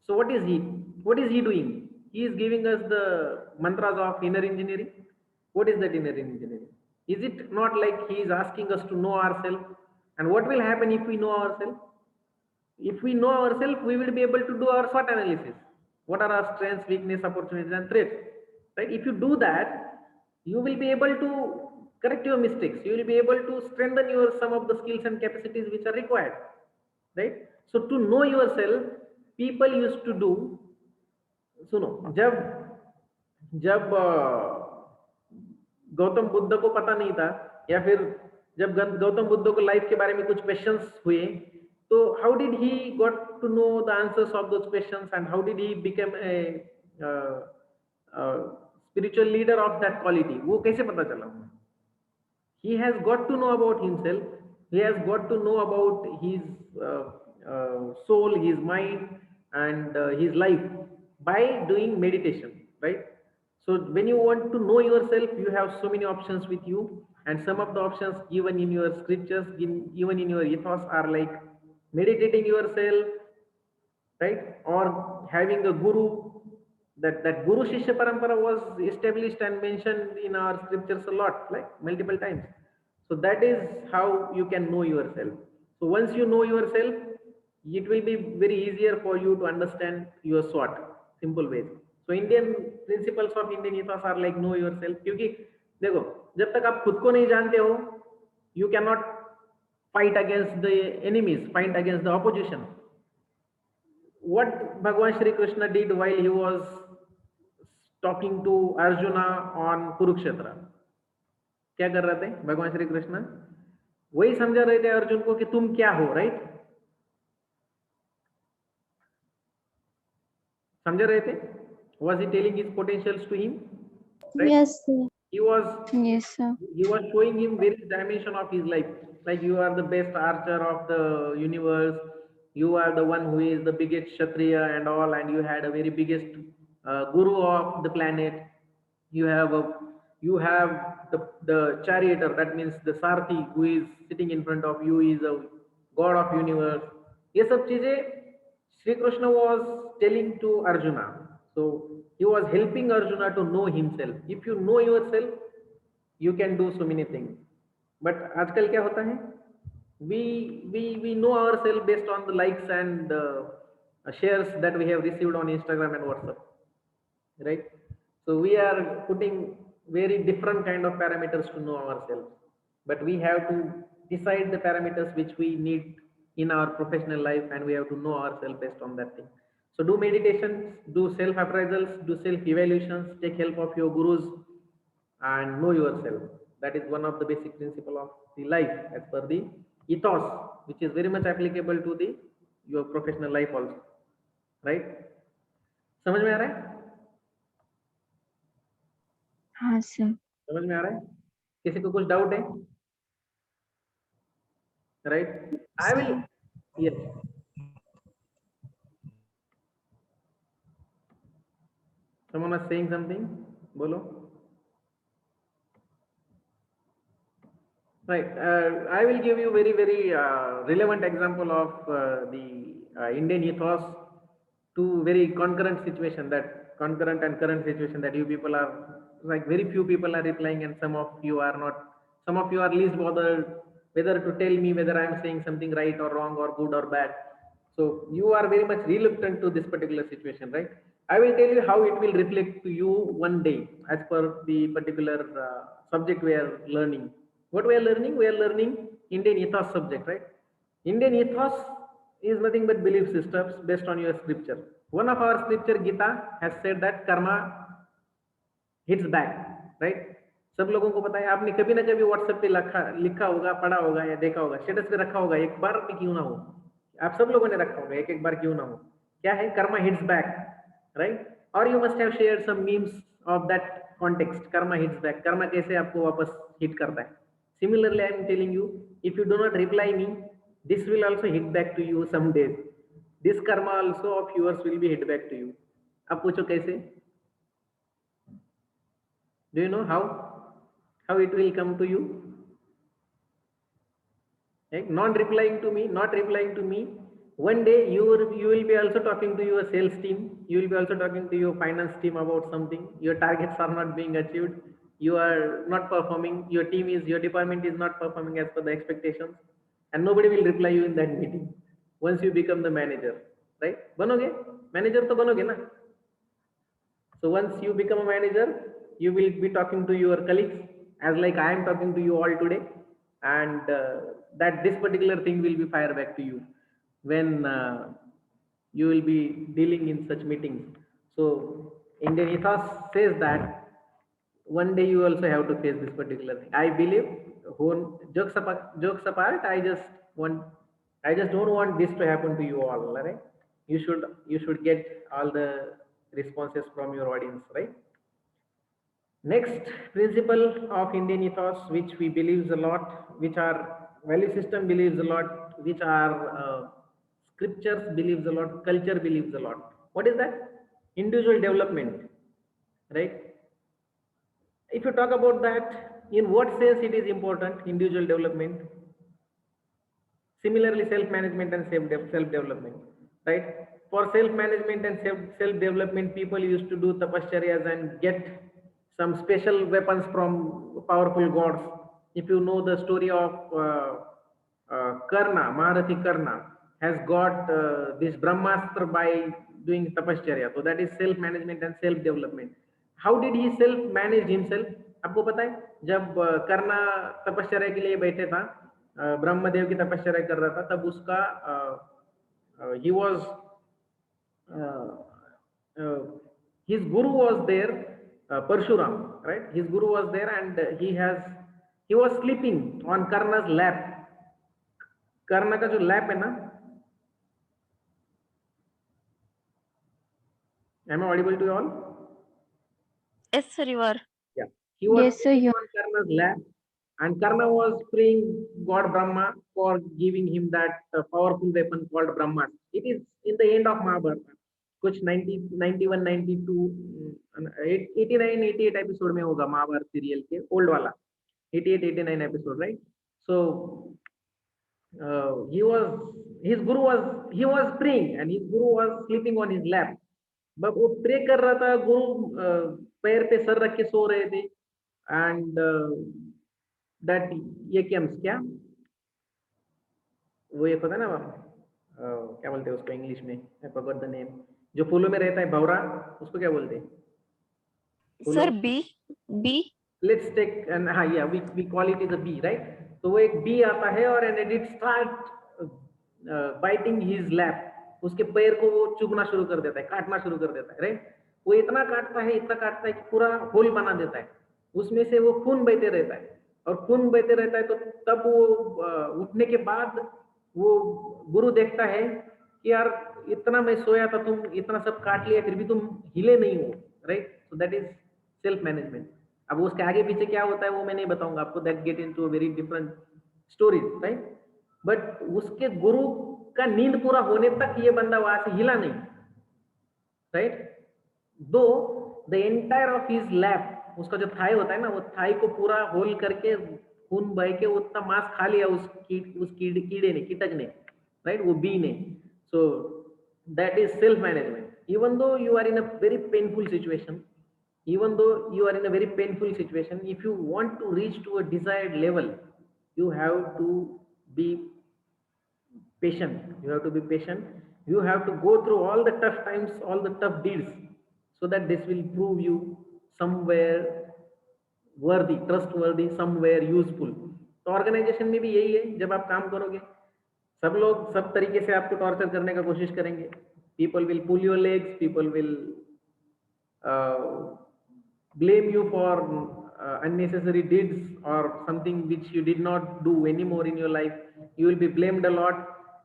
So what is he? What is he doing? He is giving us the mantras of inner engineering. What is that inner engineering? Is it not like he is asking us to know ourselves? And what will happen if we know ourselves? If we know ourselves, we will be able to do our SWOT analysis. What are our strengths, weakness, opportunities, and threats? Right? If you do that, you will be able to correct your mistakes. You will be able to strengthen your some of the skills and capacities which are required. Right? So to know yourself, people used to do. सुनो, जब गौतम बुद्ध को पता नहीं था, या फिर जब गौतम बुद्ध को लाइफ के बारे में कुछ क्वेश्चंस हुए, तो how did he got to know the answers of those questions and how did he become a spiritual leader of that quality? वो कैसे पता चला? He has got to know about himself. He has got to know about his soul, his mind, and his life by doing meditation, right? So when you want to know yourself, you have so many options with you, and some of the options given in your scriptures, even in your ethos, are like meditating yourself, right? Or having a guru. That Guru Shishya Parampara was established and mentioned in our scriptures a lot, like multiple times. So that is how you can know yourself. So once you know yourself, it will be very easier for you to understand your SWOT, simple ways. So Indian principles of Indian ethos are like know yourself. क्योंकि देखो, जब तक आप खुद को नहीं जानते हो, you cannot fight against the enemies, fight against the opposition. What Bhagwan Shri Krishna did while he was talking to Arjuna on Kurukshetra, क्या कर रहे थे भगवान श्री कृष्ण? वही समझा रहे थे अर्जुन को कि तुम क्या हो, राइट? समझ रहे थे? Was he telling his potentials to him? Right? Yes, sir. He was. Yes, sir. He was showing him various dimension of his life. Like you are the best archer of the universe. You are the one who is the biggest Kshatriya and all, and you had a very biggest guru of the planet. You have the charioteer, that means the Sarthi, who is sitting in front of you, is a god of universe. ये सब चीजें Sri Krishna was telling to Arjuna. So he was helping Arjuna to know himself. If you know yourself, you can do so many things. But आजकल क्या होता है? We know ourselves based on the likes and shares that we have received on Instagram and WhatsApp, right? So we are putting very different kind of parameters to know ourselves, but we have to decide the parameters which we need in our professional life, and we have to know ourselves based on that thing. So do meditations, do self appraisals, do self evaluations, take help of your gurus, and know yourself. That is one of the basic principle of the life as per the ethos, which is very much applicable to the your professional life also, right? समझ में आ रहा है? हाँ sir. समझ में आ रहा है? किसी को कुछ डाउट है? Right? I will. Yes. Someone was saying something. Bolo. Right. I will give you very relevant example of the Indian ethos to very concurrent situation, that concurrent and current situation that you people are like very few people are replying, and some of you are not. Some of you are least bothered whether to tell me whether I am saying something right or wrong or good or bad. So you are very much reluctant to this particular situation, right? I will tell you how it will reflect to you one day as per the particular subject we are learning. What we are learning? We are learning Indian ethos subject, right? Indian ethos is nothing but belief systems based on your scripture. One of our scripture, Gita, has said that karma hits back, right? सब लोगों को पता है, आपने कभी ना कभी WhatsApp पे लिखा होगा, पढ़ा होगा या देखा होगा, स्टेटस पे रखा होगा, एक बार भी क्यों ना हो, आप सब लोगों ने रखा होगा, एक बार क्यों ना हो. क्या है? Karma hits back, right? और you must have shared some memes of that context. Karma hits back, karma कैसे आपको वापस हिट करता है. Similarly, I am telling you, if you do not reply me, this will also hit back to you some days. This karma also of yours will be hit back to you. अब पूछो कैसे? Do you know how it will come to you? Not replying to me, one day you will be also talking to your sales team, you will be also talking to your finance team about something. Your targets are not being achieved, you are not performing, your department is not performing as per the expectations, and nobody will reply you in that meeting. Once you become the manager, right? बनोगे manager तो बनोगे ना. So once you become a manager, you will be talking to your colleagues as like I am talking to you all today, and that this particular thing will be fire back to you when you will be dealing in such meetings. So Indian ethos says that one day you also have to face this particular thing. I believe, jokes apart, I just don't want this to happen to you all, right? You should get all the responses from your audience, right? Next principle of Indian ethos, which we believes a lot, which our value system believes a lot, which our scriptures believes a lot, culture believes a lot. What is that? Individual development, right? If you talk about that, in what sense it is important, individual development? Similarly, self-management and self-development, right? For self-management and self-development, people used to do tapascharyas and get some special weapons from powerful gods. If you know the story of Karna, Maharathi Karna has got this Brahmastra by doing tapascharya. So that is self-management and self-development. How did he self-manage himself? आपको पता है, जब कर्ना तपश्चर्या के लिए बैठे था, ब्रह्मदेव की तपश्चर्या कर रहा था, तब उसका he was his guru was there, Parshuram, right? His guru was there, and he was sleeping on Karna's lap. Karna का जो lap है ना, am I audible to you all? Yes, sir, you are. Yeah. He was Yes, sir, sitting you on Karna's lap, and Karna was praying God Brahma for giving him that powerful weapon called Brahma. It is in the end of Mahabharata. कुछ 90, 91, 92, 89, 88 episode में होगा Mahabharat serial के, old वाला 88, 89 episode, right? So his guru was praying and his guru was sleeping on his lap. But वो pray कर रहा था, गुरु पैर पे सर रख के सो रहे थे, एंड दैट क्या वो एक होता है ना, क्या बोलते हैं उसको इंग्लिश में, आई फॉरगॉट द नेम, जो फूलों में रहता है भौरा, उसको क्या बोलते हैं? Sir, bee. Let's take and हाँ या we call it as a bee, right? तो वो एक bee आता है और and it start biting his lap. उसके पैर को वो चुभना शुरू कर देता है, काटना शुरू कर देता है, राइट? वो इतना काटता है कि पूरा होल बना देता है, उसमें से वो खून बहते रहता है, और खून बहते रहता है. तो तब वो उठने के बाद वो गुरु देखता है कि यार इतना मैं सोया था, तुम इतना सब काट लिया, फिर भी तुम हिले नहीं हो, right? So that is self management. अब उसके आगे पीछे क्या होता है वो मैं नहीं बताऊंगा आपको, that get into a very different stories, right? But उसके गुरु का नींद पूरा होने तक ये बंदा वहां से हिला नहीं, राइट? दो the entire of his lap, उसका जो थाई होता है ना, वो थाई को पूरा होल करके खून बह के उतना मांस खा लिया उस कीड़े ने, कीटक ने, राइट? वो बी ने. So that is self management. Even though you are in a very painful situation, if you want to reach to a desired level, you have to be patient. You have to go through all the tough times, all the tough deeds, so that this will prove you somewhere worthy, trustworthy, somewhere useful. तो organisation में भी यही है, जब आप काम करोगे सब लोग सब तरीके से आपको टॉर्चर करने का कोशिश करेंगे. People will pull your legs, people will blame you for unnecessary deeds or something which you did not do anymore in your life. You will be blamed a lot,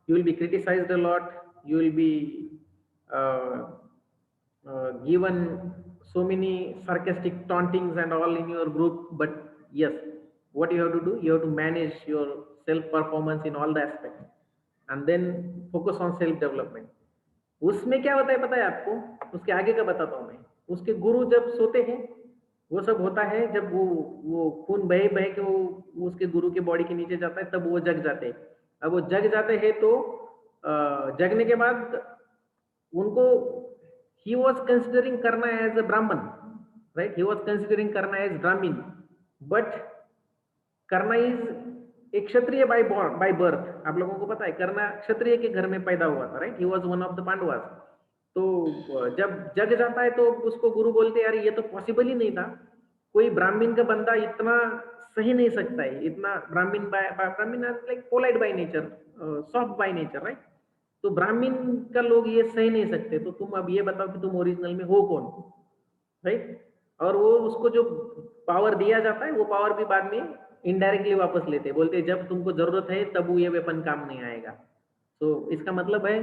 you will be criticized a lot, you will be uh, given so many sarcastic tauntings and all in your group. But yes, what you have to do, you have to manage your self performance in all the aspects and then focus on self development. उसमें क्या होता है पता है आपको? उसके आगे का बताता हूँ मैं. उसके गुरु जब सोते हैं, वो सब होता है जब वो खून बहे बहे के वो उसके गुरु के बॉडी के नीचे जाता है, तब वो जग जाते हैं. अब वो जग जाते हैं तो जगने के बाद उनको he was considering Karna as a Brahman, right? He was considering Karna as Brahmin, but Karna is एक क्षत्रिय by birth. आप लोगों को पता है कर्ना क्षत्रिय के घर में पैदा हुआ था, right? He was one of the Pandavas. तो जब जग जाता है तो उसको गुरु बोलते यार ये तो पॉसिबल ही नहीं था, कोई ब्राह्मण का बंदा इतना सही नहीं सकता है, इतना ब्राह्मण like polite by nature, soft by nature, right? तो ब्राह्मण का लोग ये सही नहीं सकते, तो तुम अब ये बताओ कि तुम ओरिजिनल में हो कौन, राइट? और वो उसको जो पावर दिया जाता है वो पावर भी बाद में इनडायरेक्टली वापस लेते हैं, बोलते हैं जब तुमको जरूरत है तब वो ये वेपन काम नहीं आएगा. तो इसका मतलब है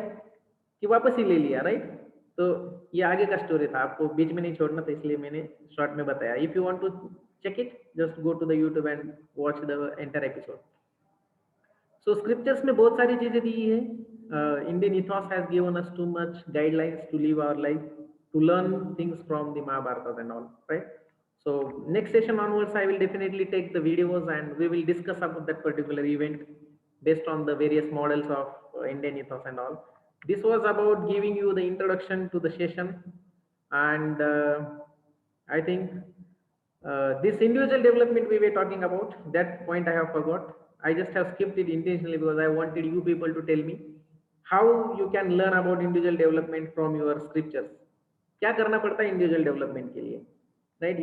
कि वापस ही ले लिया, राइट? तो ये आगे का स्टोरी था, आपको बीच में नहीं छोड़ना था, इसलिए मैंने शॉर्ट में बताया. If you want to check it, just go to the YouTube and watch the entire episode. So scriptures में बहुत सारी चीजें दी है. Indian ethos has given us too much guidelines to live our life, to learn things from the Mahabharata and all, right? So next session onwards, I will definitely take the videos and we will discuss about that particular event based on the various models of Indian ethos and all. This was about giving you the introduction to the session, and I think this individual development we were talking about, that point I have forgot. I just have skipped it intentionally because I wanted you people to tell me how you can learn about individual development from your scriptures. क्या करना पड़ता है individual development के लिए, right?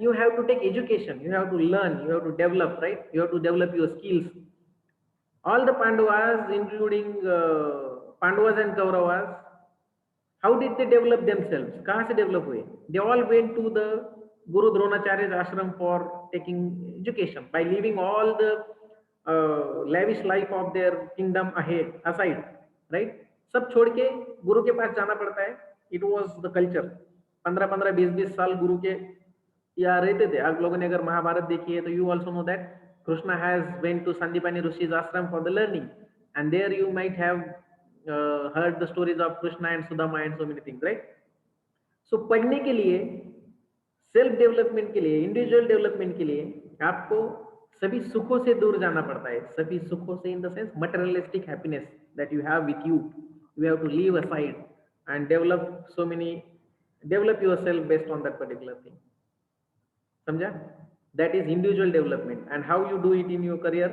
You have to take education, you have to learn, you have to develop, right? You have to develop your skills. All the Pandavas including Pandavas and Kauravas, how did they develop themselves? कहाँ से डेवलप हुए? They all went to the guru Dronacharya ashram for taking education by living all the lavish life of their kingdom aside, right? सब छोड़ के गुरु के पास जाना पड़ता है. It was the culture. 15-15, 20-20 साल गुरु के यहाँ रहते थे. आप लोगों ने अगर महाभारत देखी है तो you also know that Krishna has went to Sandipani Rishi's ashram for the learning, and there you might have heard the stories of Krishna and Sudama and so many things, right? So पढ़ने के लिए, सेल्फ डेवलपमेंट के लिए, इंडिविजुअल डेवलपमेंट के लिए आपको सभी सुखों से दूर जाना पड़ता है. सभी सुखों से in the sense materialistic happiness that you have with you, you have to leave aside and develop yourself based on that particular thing. समझा? That is individual development. And how you do it in your career?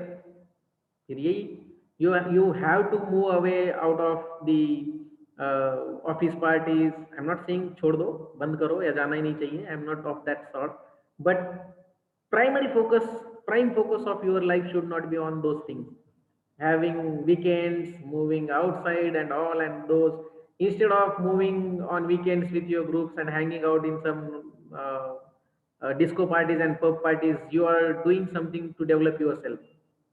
फिर यही you have to move away out of the office parties. I'm not saying छोड़ दो, बंद करो या जाना ही नहीं चाहिए. I'm not of that sort. But prime focus of your life should not be on those things. Having weekends, moving outside and all, and those, instead of moving on weekends with your groups and hanging out in some disco parties and pub parties, you are doing something to develop yourself,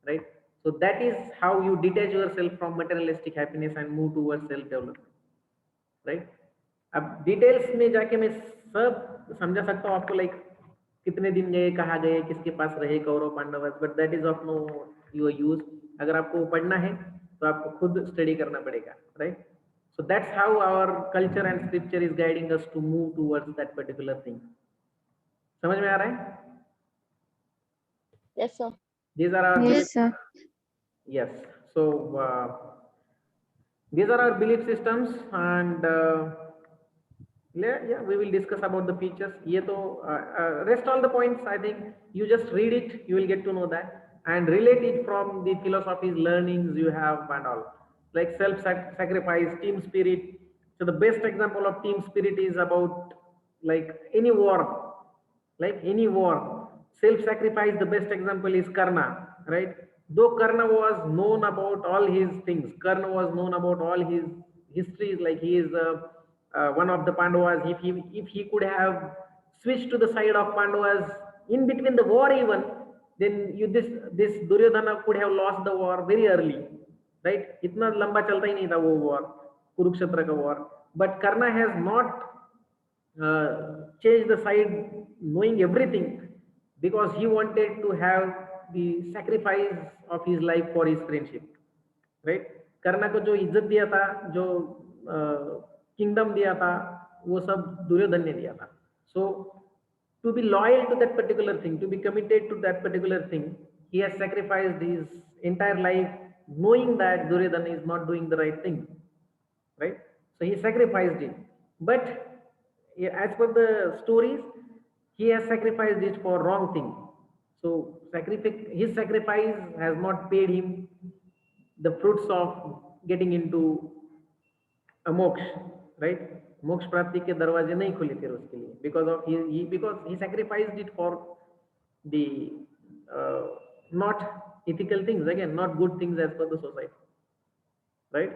right? So that is how you detach yourself from materialistic happiness and move towards self development, right? अब details में जाके मैं सब समझा सकता हूँ आपको, like कितने दिन गए, कहाँ गए, किसके पास रहे Kaurava Pandava, but that is of no your use. अगर आपको पढ़ना है तो आपको खुद स्टडी करना पड़ेगा, right? So that's how our culture and scripture is guiding us to move towards that particular thing. समझ में आ रहा है? Yes, sir. These are our Yes, sir. Yes. So these are our belief systems, and yeah, we will discuss about the features. ये तो rest all the points, I think you just read it, you will get to know that and relate it from the philosophies, learnings you have and all. Like self-sacrifice, team spirit. So the best example of team spirit is about like any war. Like any war, self-sacrifice, the best example is Karna, right? though Karna was known about all his things, Karna was known about all his histories, like he is one of the Pandavas. If he could have switched to the side of Pandavas in between the war even, then this Duryodhana could have lost the war very early, right? इतना लंबा चलता ही नहीं था वो war, Kurukshetra का war. But Karna has not changed the side knowing everything, because he wanted to have the sacrifice of his life for his friendship, right? Karna को जो इज्जत दिया था, जो kingdom दिया था, वो सब दुर्योधन ने दिया था. So to be loyal to that particular thing, to be committed to that particular thing, he has sacrificed his entire life knowing that Duryodhana is not doing the right thing, right? So he sacrificed it. But as per the stories, he has sacrificed it for wrong thing. So his sacrifice has not paid him the fruits of getting into a moksha, right? मोक्ष प्राप्ति के दरवाजे नहीं खुले फिर उसके लिए, because he sacrificed it for the not ethical things, again not good things as per the society, right?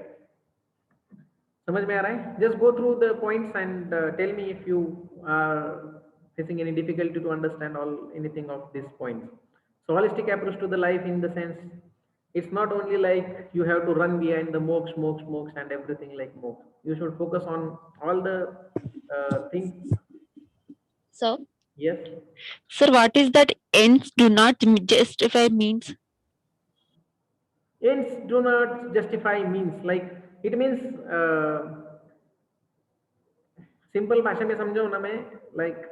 समझ में आ रहा है? Just go through the points and tell me if you are facing any difficulty to understand anything of these points. So holistic approach to the life, in the sense, it's not only like you have to run behind the moksha and everything like moksha. You should focus on all the things. So, Yes. sir, what is that ends do not justify means? Ends do not justify means, like it means simple भाषा में समझो ना मैं, like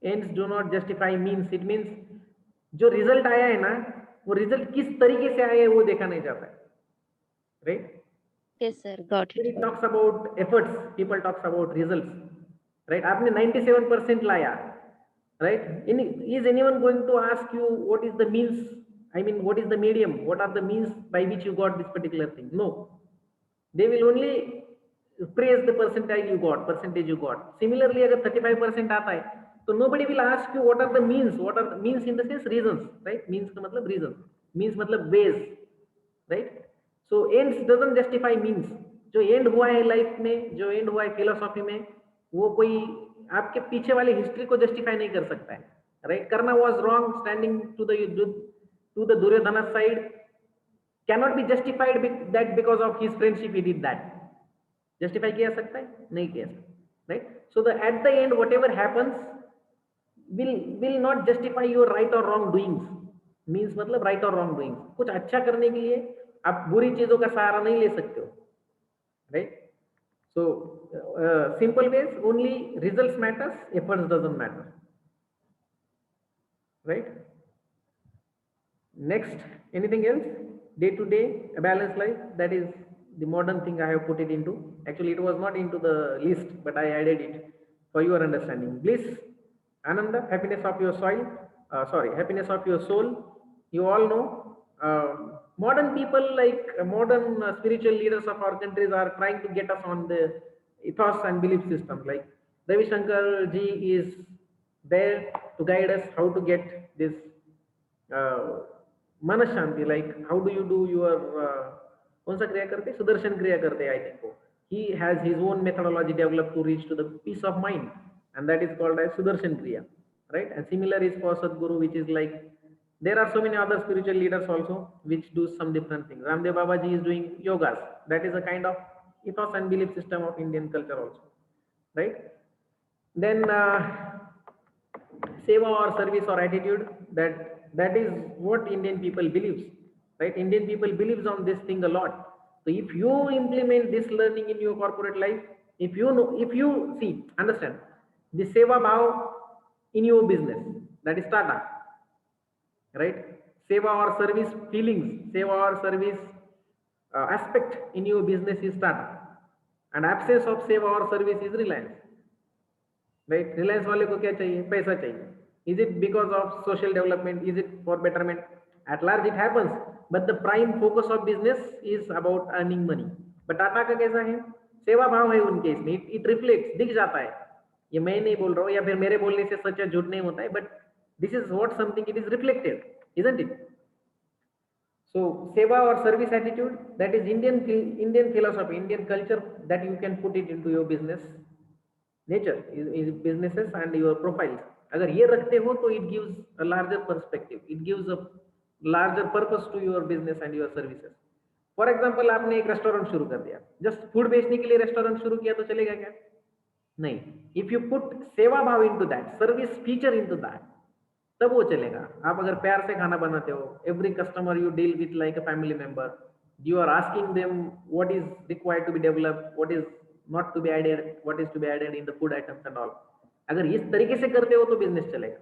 ends do not justify means, it means जो result आया है ना, वो रिजल्ट किस तरीके से आया है वो देखा नहीं जाता है, right? Yes, sir, got it. It talks about efforts, people talks about results, right? आपने 97% लाया, right? Is anyone going to ask you what is the means? I mean, what is the medium? What are the means by which you got this particular thing? No, they will only praise the percentage you got. Similarly, अगर 35% आता है, so nobody will ask you what are the means. What are the means in the sense reasons, right? Means का मतलब reasons, means मतलब ways, right? So ends doesn't justify means. जो end हुआ है life में, जो end हुआ है philosophy में, वो कोई आपके पीछे वाले history को justify नहीं कर सकता है, right? Karna was wrong standing to the Duryodhana side, cannot be justified that because of his friendship he did that. Justify किया सकता है? नहीं किया सकता, right? So at the end whatever happens will not justify your right or wrong doings. Means मतलब right or wrong doings. कुछ अच्छा करने के लिए आप बुरी चीजों का सहारा नहीं ले सकते हो, right? So simple ways, only results matters, efforts doesn't matter, right? Next, anything else? Day to day, a balanced life, that is the modern thing I have put it into. Actually, it was not into the list, but I added it for your understanding. Bliss, Ananda, happiness of your happiness of your soul. You all know, modern people, like modern spiritual leaders of our countries, are trying to get us on the ethos and belief systems. Like Ravi Shankar ji is there to guide us how to get this Manas Shanti, like how do you do your कौन सा क्रिया करते, सुदर्शन क्रिया करते, I think so. He has his own methodology developed to reach to the peace of mind, and that is called as Sudarshan Kriya, right? And similar is for Sadguru, which is like, there are so many other spiritual leaders also which do some different things. Ramdev Babaji is doing yogas, that is a kind of ethos and belief system of Indian culture also, right? Then seva or service or attitude, that is what Indian people believes, right? Indian people believes on this thing a lot. So if you implement this learning in your corporate life, if you see, understand the seva bhav in your business, that is Tata, right? Seva or service feelings, seva or service aspect in your business is Tata, and absence of seva or service is Reliance, right? Reliance वाले को क्या चाहिए? पैसा चाहिए. Is it because of social development? Is it for betterment? At large it happens, but the prime focus of business is about earning money. But Tata का कैसा है? सेवा भाव है उनके इसमें, it reflects, दिख जाता है. ये मैं नहीं बोल रहा हूँ, या फिर मेरे बोलने से सच या झूठ नहीं होता है, but this is what something it is reflected, isn't it? So seva or service attitude, that is Indian philosophy, Indian culture, that you can put it into your business nature, is businesses and your profiles. अगर ये रखते हो तो it gives a larger perspective, it gives a larger purpose to your business and your services. For example आपने एक restaurant शुरू कर दिया, जस्ट फूड बेचने के लिए रेस्टोरेंट शुरू किया तो चलेगा क्या? नहीं. इफ यू पुट सेवा भाव into that, service feature into that, तब वो चलेगा. आप अगर प्यार से खाना बनाते हो, every customer you deal with like a family member, you are asking them what is required to be developed, what is not to be added, what is to be added in the food items and all. अगर इस तरीके से करते हो तो business चलेगा,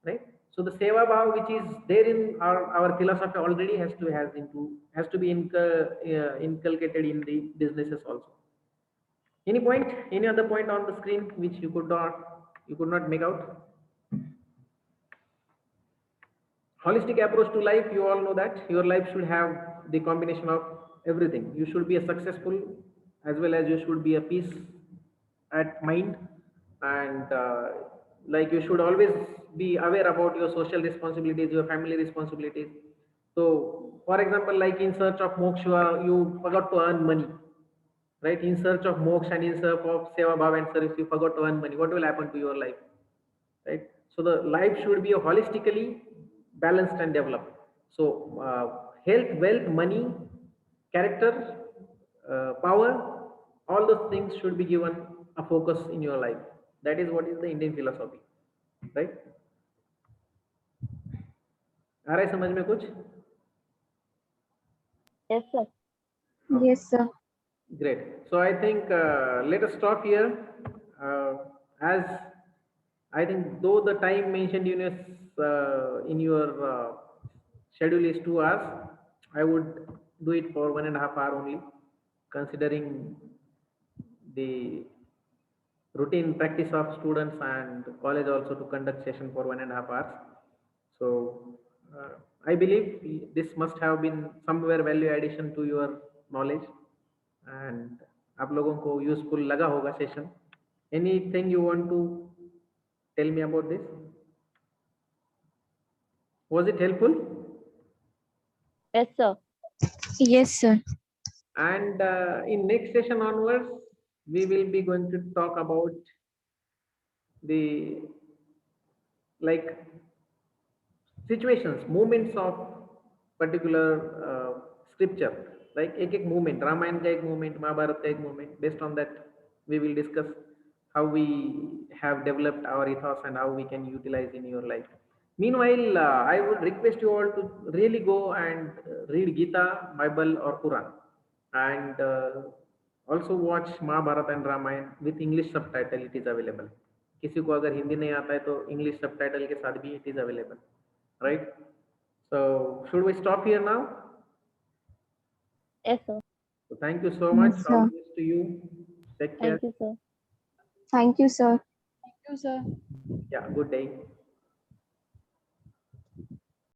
right? So the seva bhav, which is there in our philosophy already, has to be inculcated in the businesses also. Any point? Any other point on the screen which you could not make out? Holistic approach to life. You all know that your life should have the combination of everything. You should be a successful, as well as you should be a peace at mind, and like you should always be aware about your social responsibilities, your family responsibilities. So for example, like in search of moksha, you forgot to earn money, right? In search of moksha and in search of seva bhav and service, you forgot to earn money. What will happen to your life, right? So the life should be a holistically balanced and developed. So health, wealth, money, character, power, all those things should be given a focus in your life. That is what is the Indian philosophy, right? आ रहा है समझ में कुछ? Yes, sir. Yes, sir. Great. So I think let us stop here. As I think, though the time mentioned in your schedule is 2 hours, I would do it for 1.5 hours only, considering the routine practice of students and college also to conduct session for 1.5 hours. So I believe this must have been somewhere value addition to your knowledge, and आप लोगों को useful लगा होगा session. Anything you want to tell me about this? Was it helpful? Yes, sir. Yes, sir. And in next session onwards, we will be going to talk about the like situations, moments of particular scripture, like एक moment, Ramayana का एक moment, Mahabharata का एक moment. Based on that, we will discuss how we have developed our ethos and how we can utilize in your life. Meanwhile, I would request you all to really go and read Gita, Bible or Quran, and also watch Mahabharata and Ramayana with English subtitle. It is available. किसी को अगर हिंदी नहीं आता है तो English subtitle के साथ भी it is available, right? So should we stop here now? Yes, sir. So thank you so much. Yes, sir. All the best to you. Take care. Thank you, sir. Thank you, sir. Thank you, sir. Yeah, good day.